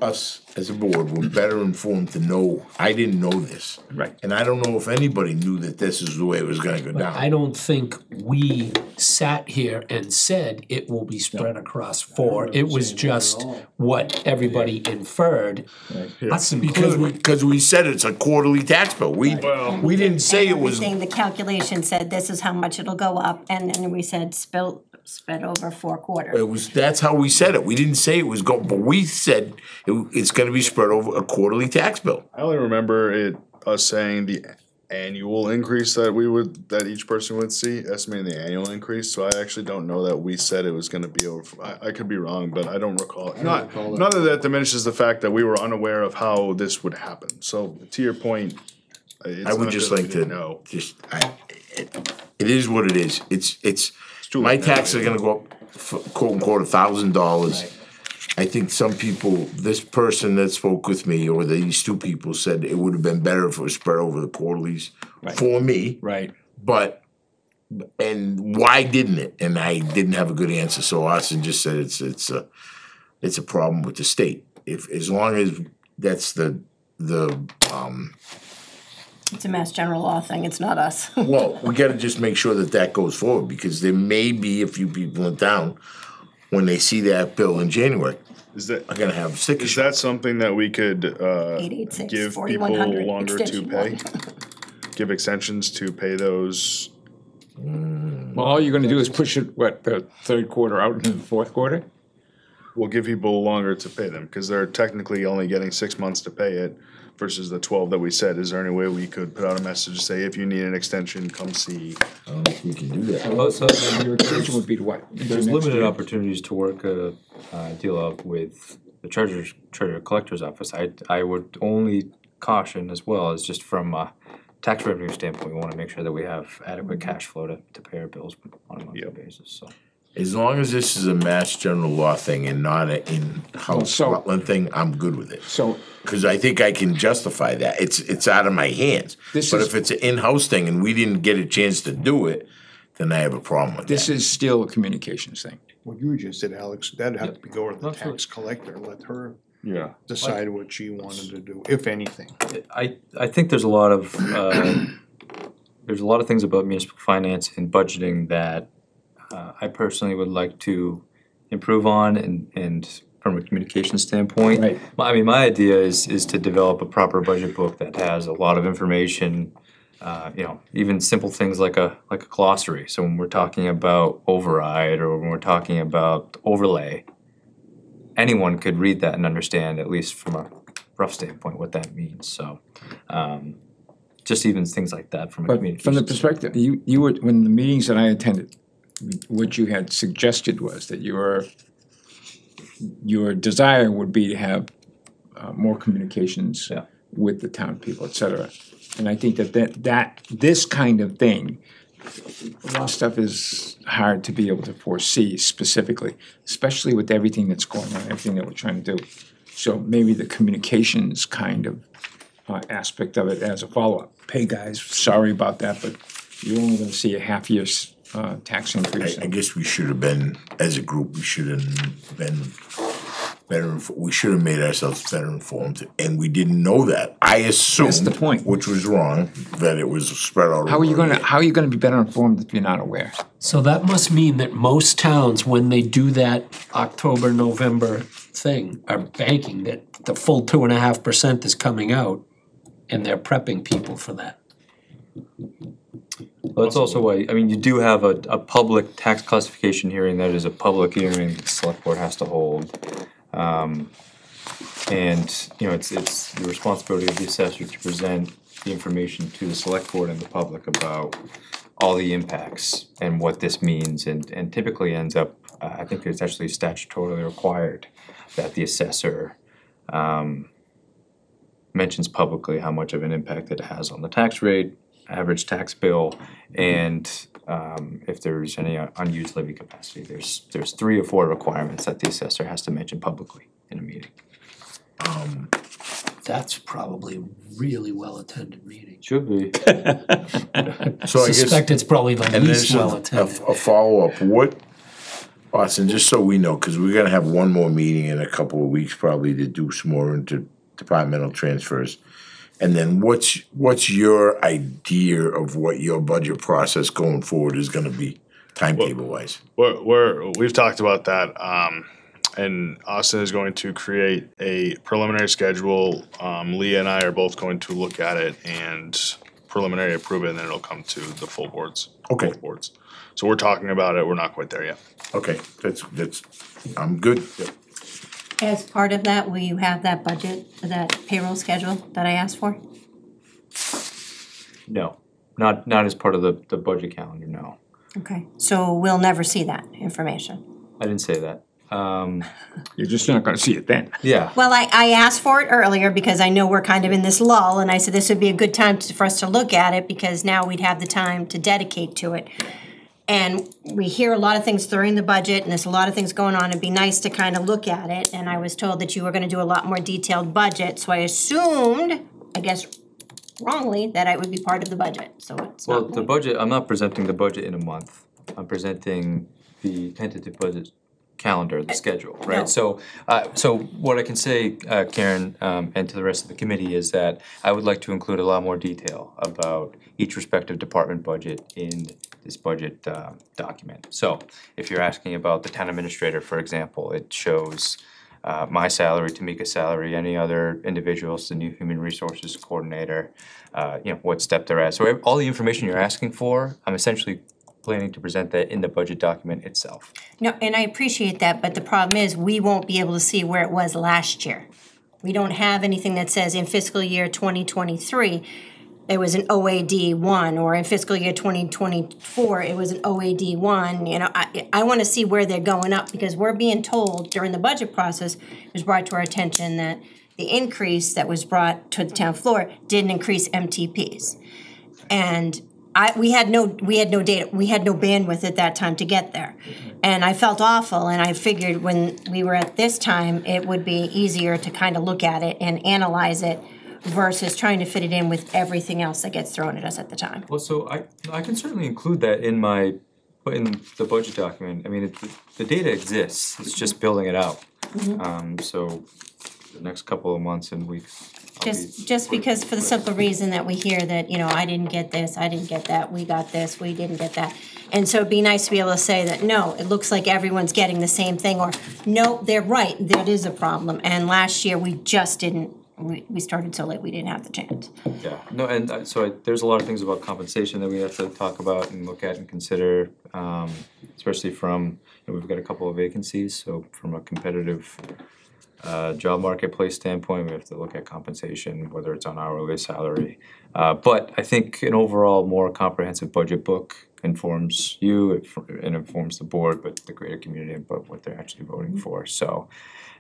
us as a board were better informed to know, I didn't know this. Right. And I don't know if anybody knew that this is the way it was gonna go But down. I don't think we sat here and said it will be spread across four. It was just what everybody inferred. Us included. Because we said it's a quarterly tax bill, we didn't say it was, Everything, the calculation said this is how much it'll go up, and then we said spread over 4 quarters. that's how we said it, we didn't say it was but we said it's gonna be spread over a quarterly tax bill. I only remember us saying the annual increase that each person would see, estimating the annual increase, so I actually don't know that we said it was gonna be over, I could be wrong, but I don't recall. Not that diminishes the fact that we were unaware of how this would happen, so to your point, it's I would not just that we like to didn't know. it is what it is. It's too my late now, taxes are gonna go up quote unquote $1,000. I think some people, this person that spoke with me, or these two people said it would have been better if it was spread over the quarterlies for me. Right. But, and why didn't it? And I didn't have a good answer, so Austin just said it's a problem with the state. As long as that's It's a Mass General Law thing, it's not us. well, we gotta just make sure that goes forward, because there may be a few people in town, when they see that bill in January, are gonna have sticker Is shock. that something that we could 886 give people 4100 longer to extension pay? 1. Give extensions to pay those? Well, all you're gonna do is push it, the third quarter out into the fourth quarter? We'll give people longer to pay them, cause they're technically only getting 6 months to pay it versus the 12 that we said. Is there any way we could put out a message to say, if you need an extension, come see? I don't know if we can do that. Well, so Your extension would be to what? Into there's next limited year? opportunities to work a deal out with the treasurer collector's office. I would only caution as well as just from a tax revenue standpoint, we wanna make sure that we have adequate cash flow to pay our bills on a monthly Yep. basis, so. As long as this is a Mass General Law thing and not an in-house So- Rutland thing, I'm good with it. So, Cause I think I can justify that, it's out of my hands. This But is- if it's an in-house thing and we didn't get a chance to do it, then I have a problem with this that. is still a communications thing. What you just said, Alex, that'd have to be go to the Absolutely. tax collector, let her Yeah. decide what she wanted to do, if anything. I think there's a lot of things about municipal finance and budgeting that I personally would like to improve on and from a communication standpoint. Right. I mean, my idea is to develop a proper budget book that has a lot of information, even simple things like a glossary. So when we're talking about override or when we're talking about overlay, anyone could read that and understand, at least from a rough standpoint, what that means. So just even things like that from a But communication. from the perspective, you were, when the meetings that I attended, what you had suggested was that your desire would be to have more communications Yeah. with the town people, et cetera. And I think that this kind of thing, a lot of stuff is hard to be able to foresee specifically, especially with everything that's going on, everything that we're trying to do. So maybe the communications kind of aspect of it as a follow-up. Hey, guys, sorry about that, but you're only gonna see a half year's tax increase. I guess we should have been, as a group, we should have been better, we should have made ourselves better informed, and we didn't know that. I assumed. That's the point. Which was wrong, that it was spread out. How are you over a gonna year. be better informed if you're not aware? So that must mean that most towns, when they do that October, November thing, are banking that the full 2.5% is coming out. and they're prepping people for that. Well, that's also why, I mean, you do have a public tax classification hearing that is a public hearing the select board has to hold. And, you know, it's the responsibility of the assessor to present the information to the select board and the public about all the impacts and what this means, and typically ends up, I think it's actually statutorily required that the assessor mentions publicly how much of an impact it has on the tax rate, average tax bill, and if there's any unused levy capacity. There's 3 or 4 requirements that the assessor has to mention publicly in a meeting. That's probably a really well-attended meeting. Should be. So I guess, Suspect it's probably the and least there's well-attended. a follow-up, what, Austin, just so we know, cause we're gonna have one more meeting in a couple of weeks probably to do some more interdepartmental transfers. And then what's your idea of what your budget process going forward is gonna be, timetable wise? We've talked about that, and Austin is going to create a preliminary schedule. Leah and I are both going to look at it and preliminary approve it, and then it'll come to the full boards. Okay. Both boards. So we're talking about it, we're not quite there yet. Okay, that's, I'm good. As part of that, will you have that budget, that payroll schedule that I asked for? No, not as part of the budget calendar, no. Okay, so we'll never see that information. I didn't say that. You're just not gonna see it then. Yeah. Well, I asked for it earlier because I know we're kind of in this lull, and I said this would be a good time for us to look at it, because now we'd have the time to dedicate to it. And we hear a lot of things during the budget, and there's a lot of things going on. It'd be nice to kind of look at it, and I was told that you were gonna do a lot more detailed budget, so I assumed, I guess wrongly, that it would be part of the budget, so it's Well, not. the budget, I'm not presenting the budget in a month. I'm presenting the tentative budget calendar, the schedule, no. right? So what I can say, Karen, and to the rest of the committee, is that I would like to include a lot more detail about each respective department budget in this budget document. So if you're asking about the town administrator, for example, it shows my salary, Tamika's salary, any other individuals, the new human resources coordinator, what step they're at. So all the information you're asking for, I'm essentially planning to present that in the budget document itself. No, and I appreciate that, but the problem is, we won't be able to see where it was last year. We don't have anything that says in fiscal year 2023, it was an OAD 1, or in fiscal year 2024, it was an OAD 1. You know, I want to see where they're going up, because we're being told during the budget process, it was brought to our attention that the increase that was brought to the town floor didn't increase MTPs. And we had no data, we had no bandwidth at that time to get there. And I felt awful, and I figured when we were at this time, it would be easier to kind of look at it and analyze it versus trying to fit it in with everything else that gets thrown at us at the time. Well, so I can certainly include that in the budget document. I mean, the data exists, it's just building it out. So the next couple of months and weeks. Just because, for the simple reason that we hear that, I didn't get this, I didn't get that, we got this, we didn't get that. And so it'd be nice to be able to say that, no, it looks like everyone's getting the same thing, or, no, they're right, that is a problem. And last year, we just didn't, we started so late, we didn't have the chance. Yeah, no, and so there's a lot of things about compensation that we have to talk about and look at and consider, especially from, we've got a couple of vacancies, so from a competitive job marketplace standpoint, we have to look at compensation, whether it's on hourly salary. But I think an overall more comprehensive budget book informs you and informs the board, but the greater community about what they're actually voting for. So,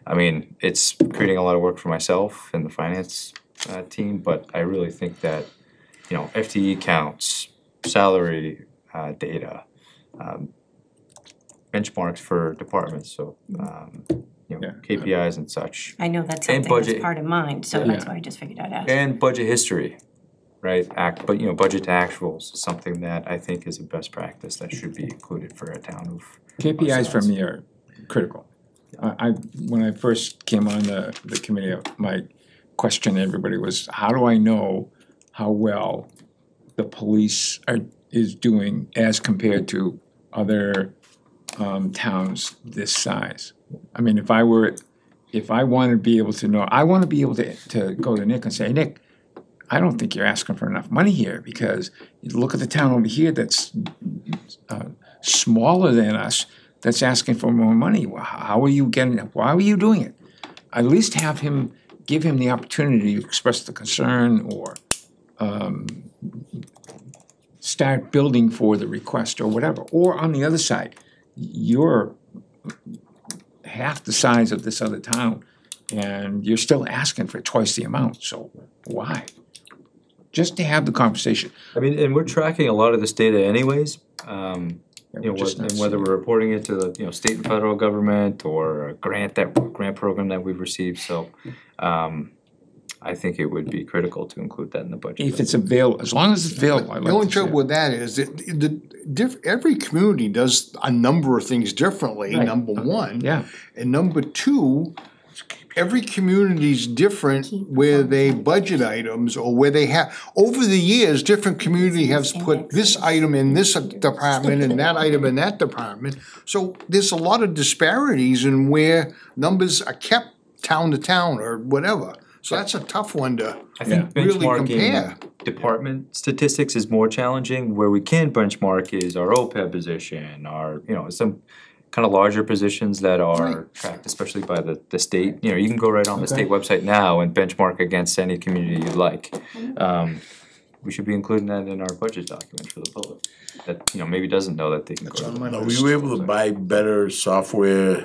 I mean, it's creating a lot of work for myself and the finance team, but I really think that, FTE counts, salary data, benchmarks for departments, so KPIs and such. I know that's And something that's budget. part of mine, so that's why I just figured I'd ask. And budget history, right? Budget to actuals is something that I think is a best practice that should be included for a town of. KPIs for me are critical. When I first came on the committee, my question to everybody was, how do I know how well the police is doing as compared to other towns this size? I mean, if I want to be able to know, I want to be able to go to Nick and say, Nick, I don't think you're asking for enough money here, because you look at the town over here that's smaller than us, that's asking for more money. How are you getting it? Why are you doing it? At least give him the opportunity to express the concern, or start building for the request or whatever. Or on the other side, you're half the size of this other town, and you're still asking for twice the amount, so why? Just to have the conversation. I mean, and we're tracking a lot of this data anyways, We're just not and whether seeing we're reporting it to the, state and federal government or a grant program that we've received, so, I think it would be critical to include that in the budget. If it's available, as long as it's available, I'd The only like to see trouble it. with that is every community does a number of things differently, Right. number one. Yeah. And number two, every community's different where they budget items or where they have, over the years, different community has put this item in this department and that item in that department. So there's a lot of disparities in where numbers are kept town to town or whatever. So that's a tough one to I think really compare. benchmarking department statistics is more challenging. Where we can benchmark is our OPEB position, our, some kind of larger positions that are tracked, especially by the state. You can go right on the state website now and benchmark against any community you'd like. We should be including that in our budget document for the public, that, maybe doesn't know that they can go to the. Are we able to buy better software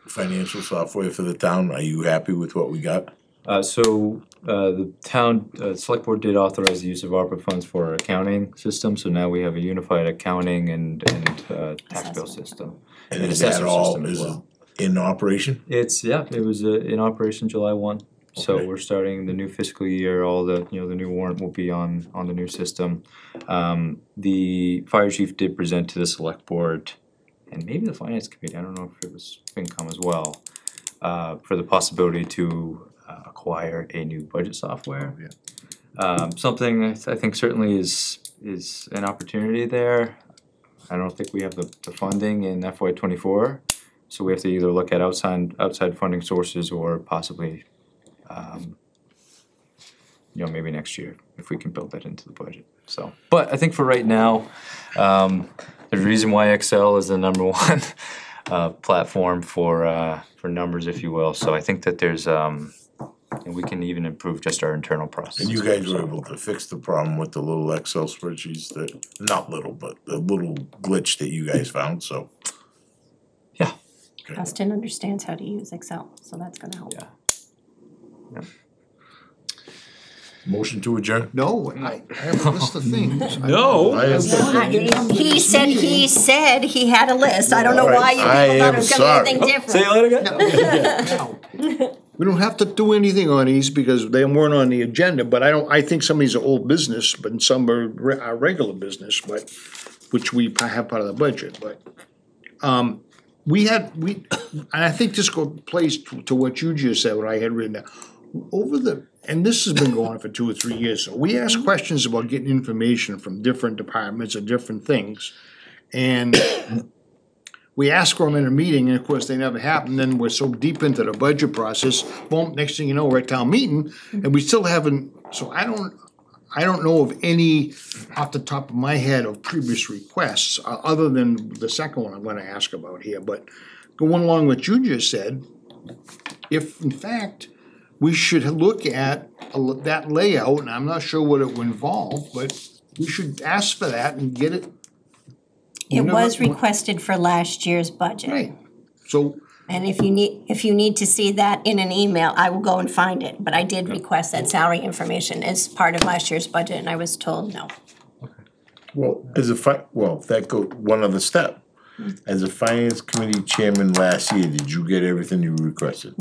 financial software for the town? Are you happy with what we got? The town, select board did authorize the use of ARPA funds for our accounting system, so now we have a unified accounting and tax bill system. And And is that assessor all, system as is it well. in operation? It was in operation July 1. So Okay. we're starting the new fiscal year, all the, the new warrant will be on the new system. The fire chief did present to the select board, and maybe the finance committee, I don't know if it was FinCom as well, for the possibility to acquire a new budget software. Something I think certainly is an opportunity there. I don't think we have the funding in FY '24, so we have to either look at outside funding sources or possibly, maybe next year if we can build that into the budget. So, but I think for right now, there's a reason why Excel is the number one platform for numbers, if you will. So I think that there's and we can even improve just our internal process. And you guys were able to fix the problem with the little Excel spreadsheets that, not little, but the little glitch that you guys found, so. Yeah. Austin understands how to use Excel, so that's gonna help. Yeah. Motion to adjourn? No, I have a list of things. No. I have- He said he had a list. I don't know why you I people thought am it was gonna be anything sorry. different. Say it again. We don't have to do anything on these because they weren't on the agenda, but I think some of these are old business, but some are regular business, but, which we have part of the budget, but, and I think this plays to what you just said, what I had written down. And this has been going on for 2 or 3 years, so we ask questions about getting information from different departments or different things. And we ask for them in a meeting, and of course, they never happen, then we're so deep into the budget process, boom, next thing you know, we're at town meeting, and we still haven't, so I don't know of any, off the top of my head, of previous requests, other than the second one I'm gonna ask about here, but going along with what you just said, if in fact, we should look at that layout, and I'm not sure what it would involve, but we should ask for that and get it. It was requested for last year's budget. Right, so, And if you need to see that in an email, I will go and find it, but I did request that salary information as part of last year's budget, and I was told no. Well, that goes, one other step. As a finance committee chairman last year, did you get everything you requested?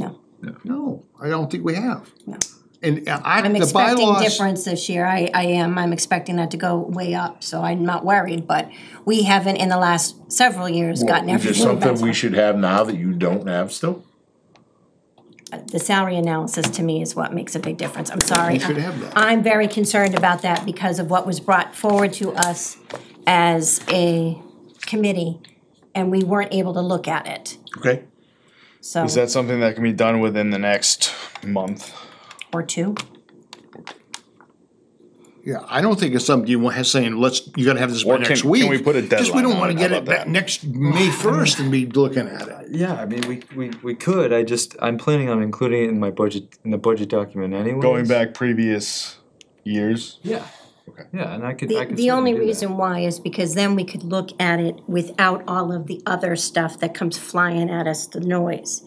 no, I don't think we have. No. And I'm the expecting bylaws, difference this year, I'm expecting that to go way up, so I'm not worried, but we haven't in the last several years gotten Is there everything. something we should have now that you don't have still? The salary analysis to me is what makes a big difference, I'm sorry. We should have that. I'm very concerned about that because of what was brought forward to us as a committee, and we weren't able to look at it, Okay. so, Is that something that can be done within the next month? or two. Yeah, I don't think it's something you want, saying, you gotta have this by Or next can week. we put a Just we deadline don't on wanna it? get How it about that? next May first and be looking at it. Yeah, I mean, we could, I'm planning on including it in my budget, in the budget document anyways. Going back previous years. Yeah. Okay. Yeah, and I could The certainly only do that. reason why is because then we could look at it without all of the other stuff that comes flying at us, the noise.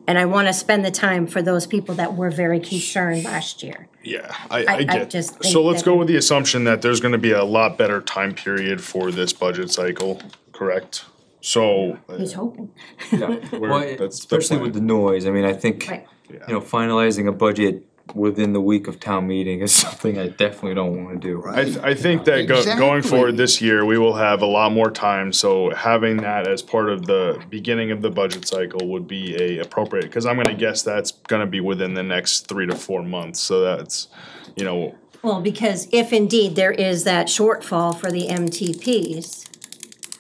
And I wanna spend the time for those people that were very concerned last year. Yeah, I I get. just think So let's that- go with the assumption that there's gonna be a lot better time period for this budget cycle, correct? So. He's hoping. Yeah, well, that's the especially plan. with the noise, I mean, I think, Right. you know, finalizing a budget within the week of town meeting is something I definitely don't wanna do. I think that going Exactly. forward this year, we will have a lot more time, so having that as part of the beginning of the budget cycle would be appropriate, cause I'm gonna guess that's gonna be within the next 3 to 4 months, so that's, you know, Well, because if indeed there is that shortfall for the MTPs,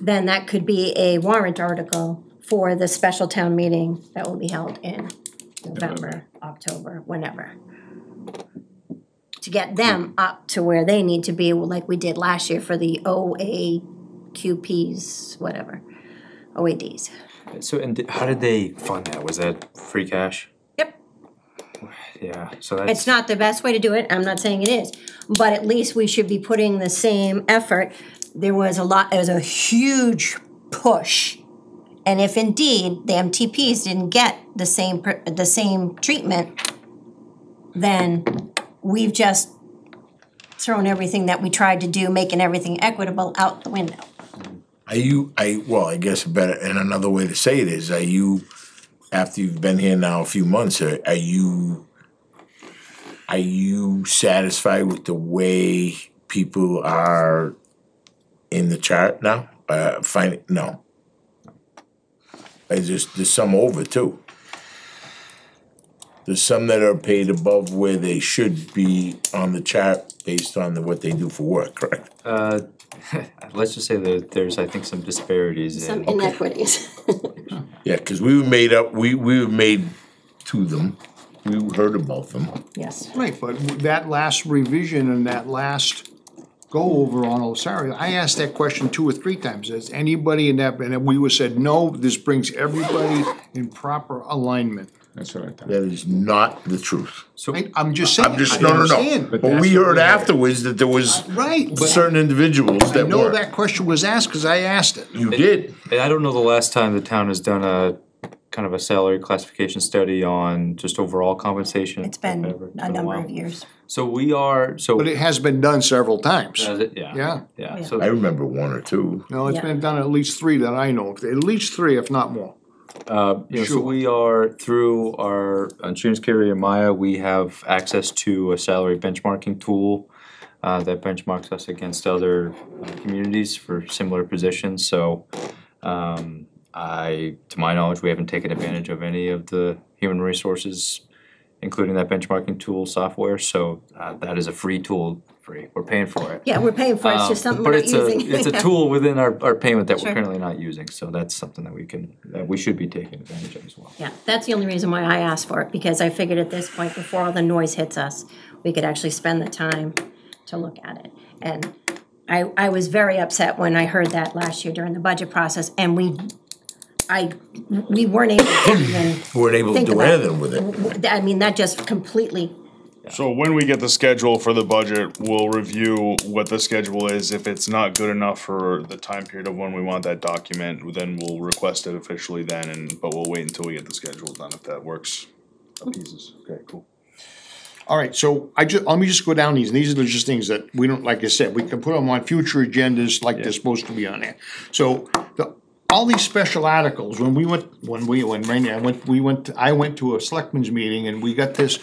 then that could be a warrant article for the special town meeting that will be held in November, October, whenever. To get them up to where they need to be, like we did last year for the OAQPs, whatever, OADs. So, and how did they fund that? Was that free cash? Yep. Yeah, so that's. It's not the best way to do it, I'm not saying it is, but at least we should be putting the same effort. There was a huge push. And if indeed the MTPs didn't get the same treatment, then we've just thrown everything that we tried to do, making everything equitable, out the window. I guess better, and another way to say it is, after you've been here now a few months, are you satisfied with the way people are in the chart now? No. There's some over too. There's some that are paid above where they should be on the chart based on what they do for work, correct? Let's just say that there's, I think, some disparities Some in. inequities. Yeah, cause we were made to them, we heard about them. Yes. Right, but that last revision and that last go over on Osario, I asked that question 2 or 3 times. Has anybody in that, and we were said, no, this brings everybody in proper alignment. that's what I thought. That is not the truth. So, I'm just saying. I No, understand. but we heard afterwards that there was Right, but certain individuals I that know were. that question was asked, cause I asked it. You did. and I don't know the last time the town has done a kind of a salary classification study on just overall compensation. It's been Ever. It's a number while. of years. So we are, so. But it has been done several times. Does it? Yeah. Yeah. Yeah, Yeah. so. I remember 1 or 2. No, it's Yeah. been done at least 3 that I know of, at least 3, if not more. So Sure. we are, through our insurance carrier Maya, we have access to a salary benchmarking tool that benchmarks us against other communities for similar positions, so to my knowledge, we haven't taken advantage of any of the human resources, including that benchmarking tool software, so that is a free tool, we're paying for it. Yeah, we're paying for it, it's just something we're not using. But it's a tool within our payment that we're Sure. currently not using, so that's something that we should be taking advantage of as well. Yeah, that's the only reason why I asked for it, because I figured at this point, before all the noise hits us, we could actually spend the time to look at it. And I was very upset when I heard that last year during the budget process, and we weren't able to even Weren't able to think do about anything with it. I mean, that just completely, So when we get the schedule for the budget, we'll review what the schedule is. If it's not good enough for the time period of when we want that document, then we'll request it officially then, but we'll wait until we get the schedule done if that works. Pieces, okay, cool. All right, so let me just go down these, and these are just things that we don't, like I said, we can put them on future agendas like they're supposed to be on there. So, all these special articles, I went to a selectmen's meeting and we got this,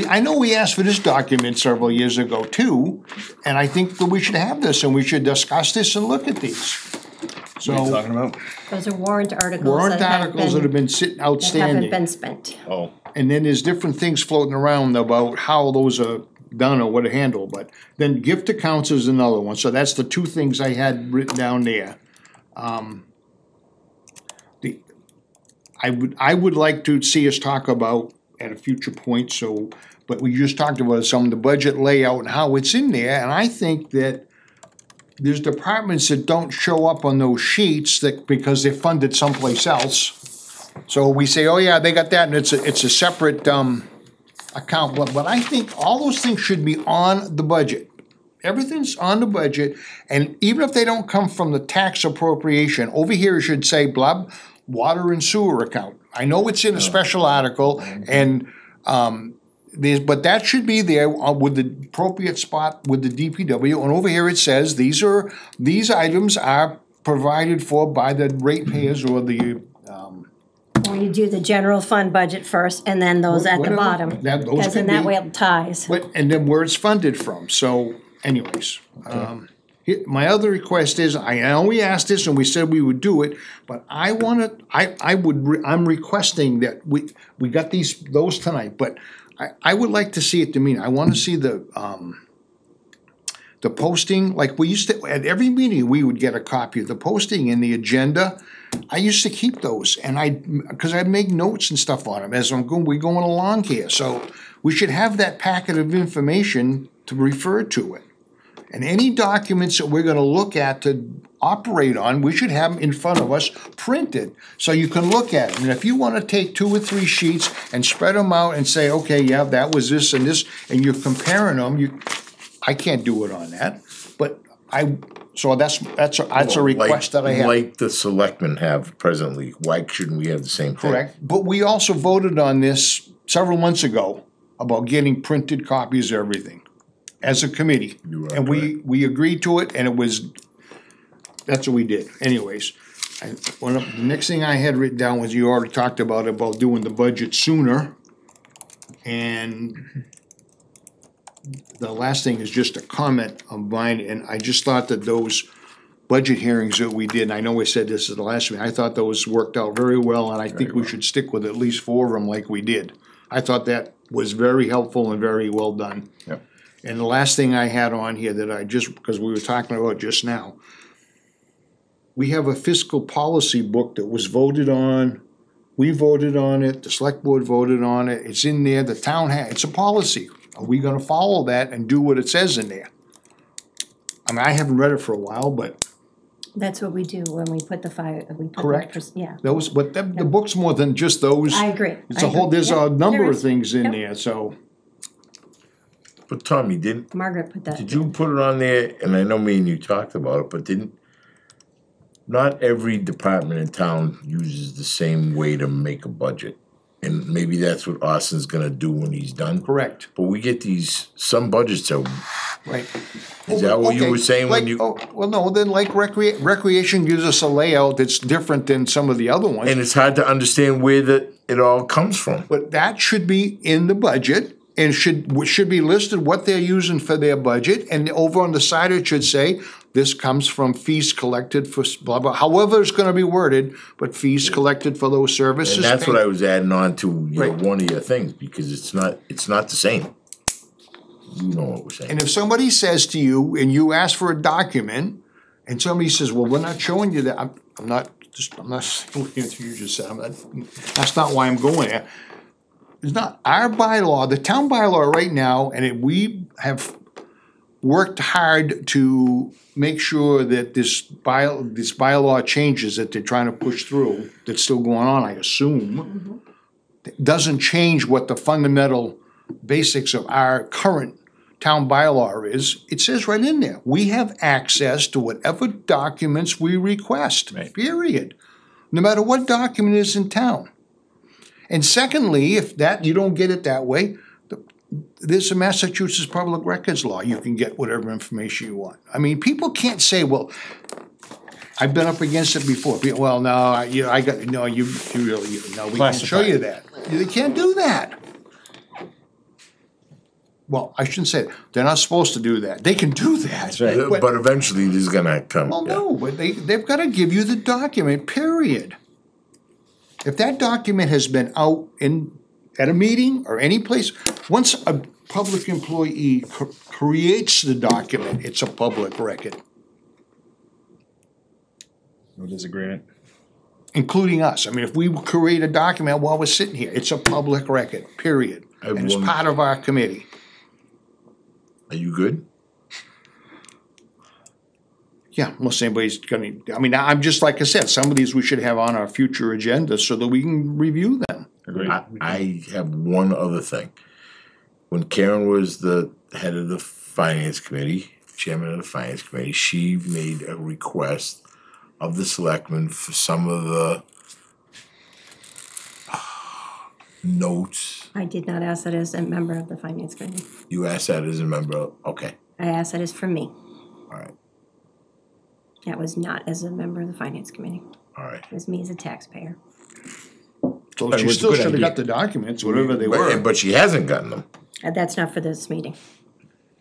I know we asked for this document several years ago too, and I think that we should have this and we should discuss this and look at these. What are you So, talking about? those are warrant articles warrant that articles that have been sitting that haven't outstanding. been spent. Oh, And then there's different things floating around about how those are done or what to handle, but then gift accounts is another one, so that's the 2 things I had written down there. I would like to see us talk about at a future point, so but we just talked about some of the budget layout and how it's in there, and I think that there's departments that don't show up on those sheets that, because they're funded someplace else. So we say, oh yeah, they got that, and it's a separate, account, but I think all those things should be on the budget. Everything's on the budget, and even if they don't come from the tax appropriation, over here it should say blah, water and sewer account. I know it's in a special article, and, but that should be there with the appropriate spot with the DPW, and over here it says, these items are provided for by the ratepayers or the, Or you do the general fund budget first and then those at the Whatever. bottom. Those Because could in that be. way it ties. but, and then where it's funded from, so anyways. My other request is, I know we asked this and we said we would do it, but I'm requesting that we got those tonight, but I would like to see it to mean, I wanna see the posting, like we used to, at every meeting, we would get a copy of the posting and the agenda. I used to keep those, and cause I'd make notes and stuff on them as we're going along here, so we should have that packet of information to refer to it. And any documents that we're gonna look at to operate on, we should have them in front of us printed, so you can look at them. And if you wanna take 2 or 3 sheets and spread them out and say, okay, yeah, that was this and this, and you're comparing them, I can't do it on that, but so that's a request that I have. Like the selectmen have presently, why shouldn't we have the same thing? Correct, but we also voted on this several months ago about getting printed copies of everything as a committee. You are And we agreed to it, and that's what we did. Anyways, the next thing I had written down was you already talked about doing the budget sooner. And the last thing is just a comment of mine, and I just thought that those budget hearings that we did, and I know we said this is the last meeting, I thought those worked out very well, and I think we should stick with at least 4 of them like we did. I thought that was very helpful and very well done. Yep. And the last thing I had on here that because we were talking about just now, we have a fiscal policy book that was voted on. We voted on it, the select board voted on it, it's in there, the town it's a policy. Are we gonna follow that and do what it says in there? I mean, I haven't read it for a while, but That's what we do when we put the Correct. Yeah, but the book's more than just those. I agree. It's a whole, there's a number There of is. things in Yep. there, so. But Tommy, Margaret put that. did you put it on there, and I know me and you talked about it, but not every department in town uses the same way to make a budget. And maybe that's what Austin's gonna do when he's done. Correct. But we get some budgets that, Right. is that what you Okay, were saying when like- you? Well, no, then like recreation gives us a layout that's different than some of the other ones. And it's hard to understand where it all comes from. But that should be in the budget and should be listed what they're using for their budget. And over on the side, it should say, this comes from fees collected for blah, blah, however it's gonna be worded, but fees collected for those services. And that's what I was adding on to, Right. one of your things, because it's not the same. You know what we're saying. And if somebody says to you, and you ask for a document, and somebody says, well, we're not showing you that, I'm not looking at you just said, that's not why I'm going there. It's not, our bylaw, the town bylaw right now, and we have worked hard to make sure that this bylaw changes that they're trying to push through, that's still going on, I assume, doesn't change what the fundamental basics of our current town bylaw is. It says right in there, we have access to whatever documents we request, period. No matter what document is in town. And secondly, if you don't get it that way, there's a Massachusetts public records law. You can get whatever information you want. I mean, people can't say, well, I've been up against it before. Well, no, you really, no, we can't show you that. They can't do that. Well, I shouldn't say it. They're not supposed to do that. They can do that. That's right. But eventually this is gonna come. Well, no, but they've gotta give you the document, period. If that document has been out at a meeting or any place, once a public employee creates the document, it's a public record, No disagreement. including us. I mean, if we create a document while we're sitting here, it's a public record, period. I have and it's one- part of our committee. Are you good? Yeah, unless anybody's gonna, I mean, I'm just, like I said, some of these we should have on our future agenda so that we can review them. Agreed. I have one other thing. When Karen was the head of the finance committee, chairman of the finance committee, she made a request of the selectmen for some of the notes. I did not ask that as a member of the finance committee. You asked that as a member, okay, I asked that as for me. all right, That was not as a member of the finance committee. all right. It was me as a taxpayer. So But it she was a still good should have idea. got the documents, whatever they But- were. But she hasn't gotten them, That's not for this meeting.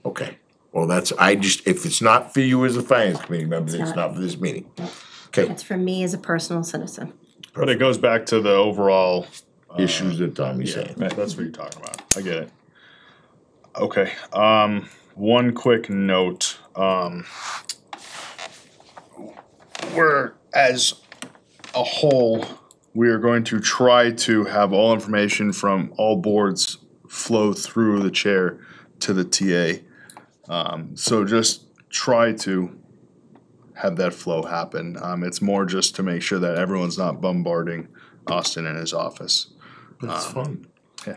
okay. Well, that's, if it's not for you as a finance committee member, then it's not. not for this meeting. Okay, That's for me as a personal citizen. But it goes back to the overall. issues that Tommy's Yeah, saying. that's what you're talking about. I get it. Okay, one quick note, we're, as a whole, we are going to try to have all information from all boards flow through the chair to the TA. So just try to have that flow happen. It's more just to make sure that everyone's not bombarding Austin in his office. But it's fun.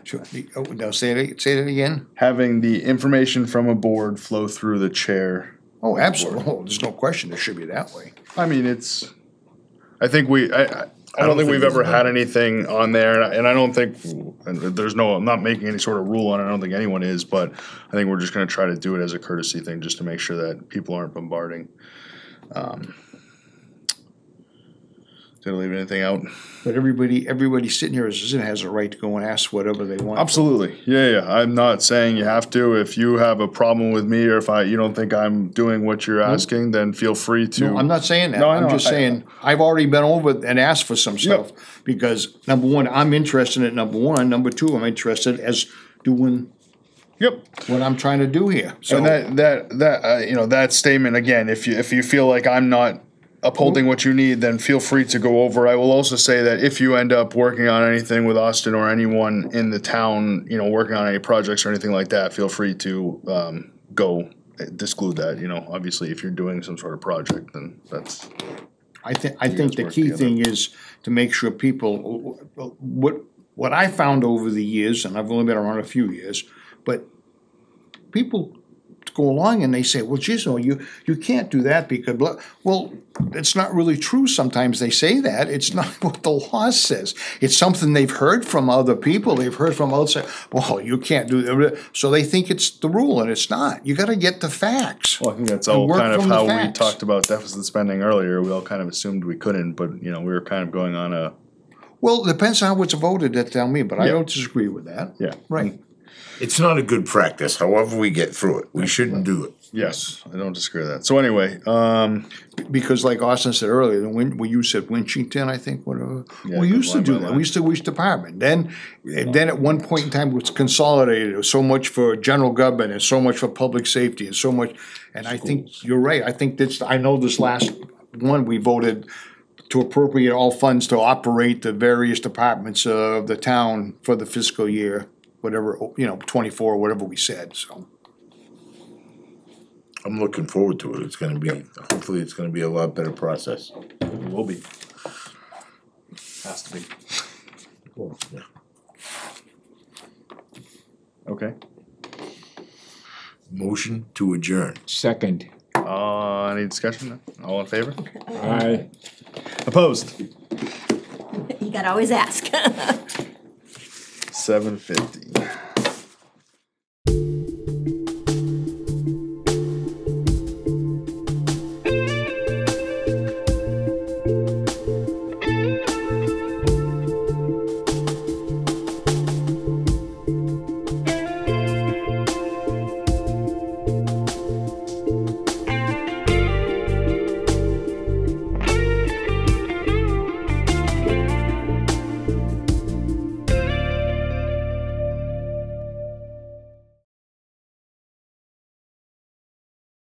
Sure. Oh, now say that again? Having the information from a board flow through the chair. Oh, absolutely. Oh, there's no question it should be that way. I mean, I think I don't think we've ever had anything on there, and I don't think, and I'm not making any sort of rule on it, I don't think anyone is, but I think we're just gonna try to do it as a courtesy thing, just to make sure that people aren't bombarding. Did I leave anything out? But everybody sitting here has a right to go and ask whatever they want. Absolutely, yeah, I'm not saying you have to. If you have a problem with me, or if you don't think I'm doing what you're asking, then feel free to. No, I'm not saying that. No, I I'm know. just saying, I've already been over and asked for some stuff. Because number one, I'm interested in number one. Number two, I'm interested as doing Yep. what I'm trying to do here. So And that statement again, if you feel like I'm not upholding what you need, then feel free to go over. I will also say that if you end up working on anything with Austin or anyone in the town, working on any projects or anything like that, feel free to go disclude that. Obviously, if you're doing some sort of project, then that's. I think the work key together. thing is to make sure people, what I found over the years, and I've only been around a few years, but people go along and they say, well, geez, no, you can't do that because, well, it's not really true. Sometimes they say that. It's not what the law says. It's something they've heard from other people. They've heard from outside, well, you can't do that. So they think it's the rule and it's not. You gotta get the facts. Well, I think that's And all work kind of from the how we facts. talked about deficit spending earlier. We all kind of assumed we couldn't, but we were kind of going on a. Well, it depends on how it's voted at town meeting, but I Yeah. don't disagree with that. Yeah. Right. It's not a good practice, however we get through it, we shouldn't do it. Yes, I don't disagree with that. So anyway, Because like Austin said earlier, you said Winchington, I think, whatever. Yeah, We used to line do by that. line. We used to each department. Then at one point in time, it was consolidated. It was so much for general government and so much for public safety and so much. And I think you're right. I think I know this last one, we voted to appropriate all funds to operate the various departments of the town for the fiscal year, whatever, 24, whatever we said, so. I'm looking forward to it, hopefully it's gonna be a lot better process. it will be. Has to be. Yeah. Okay. Motion to adjourn. Second. Any discussion? All in favor? Aye. Opposed? You gotta always ask. 7:50.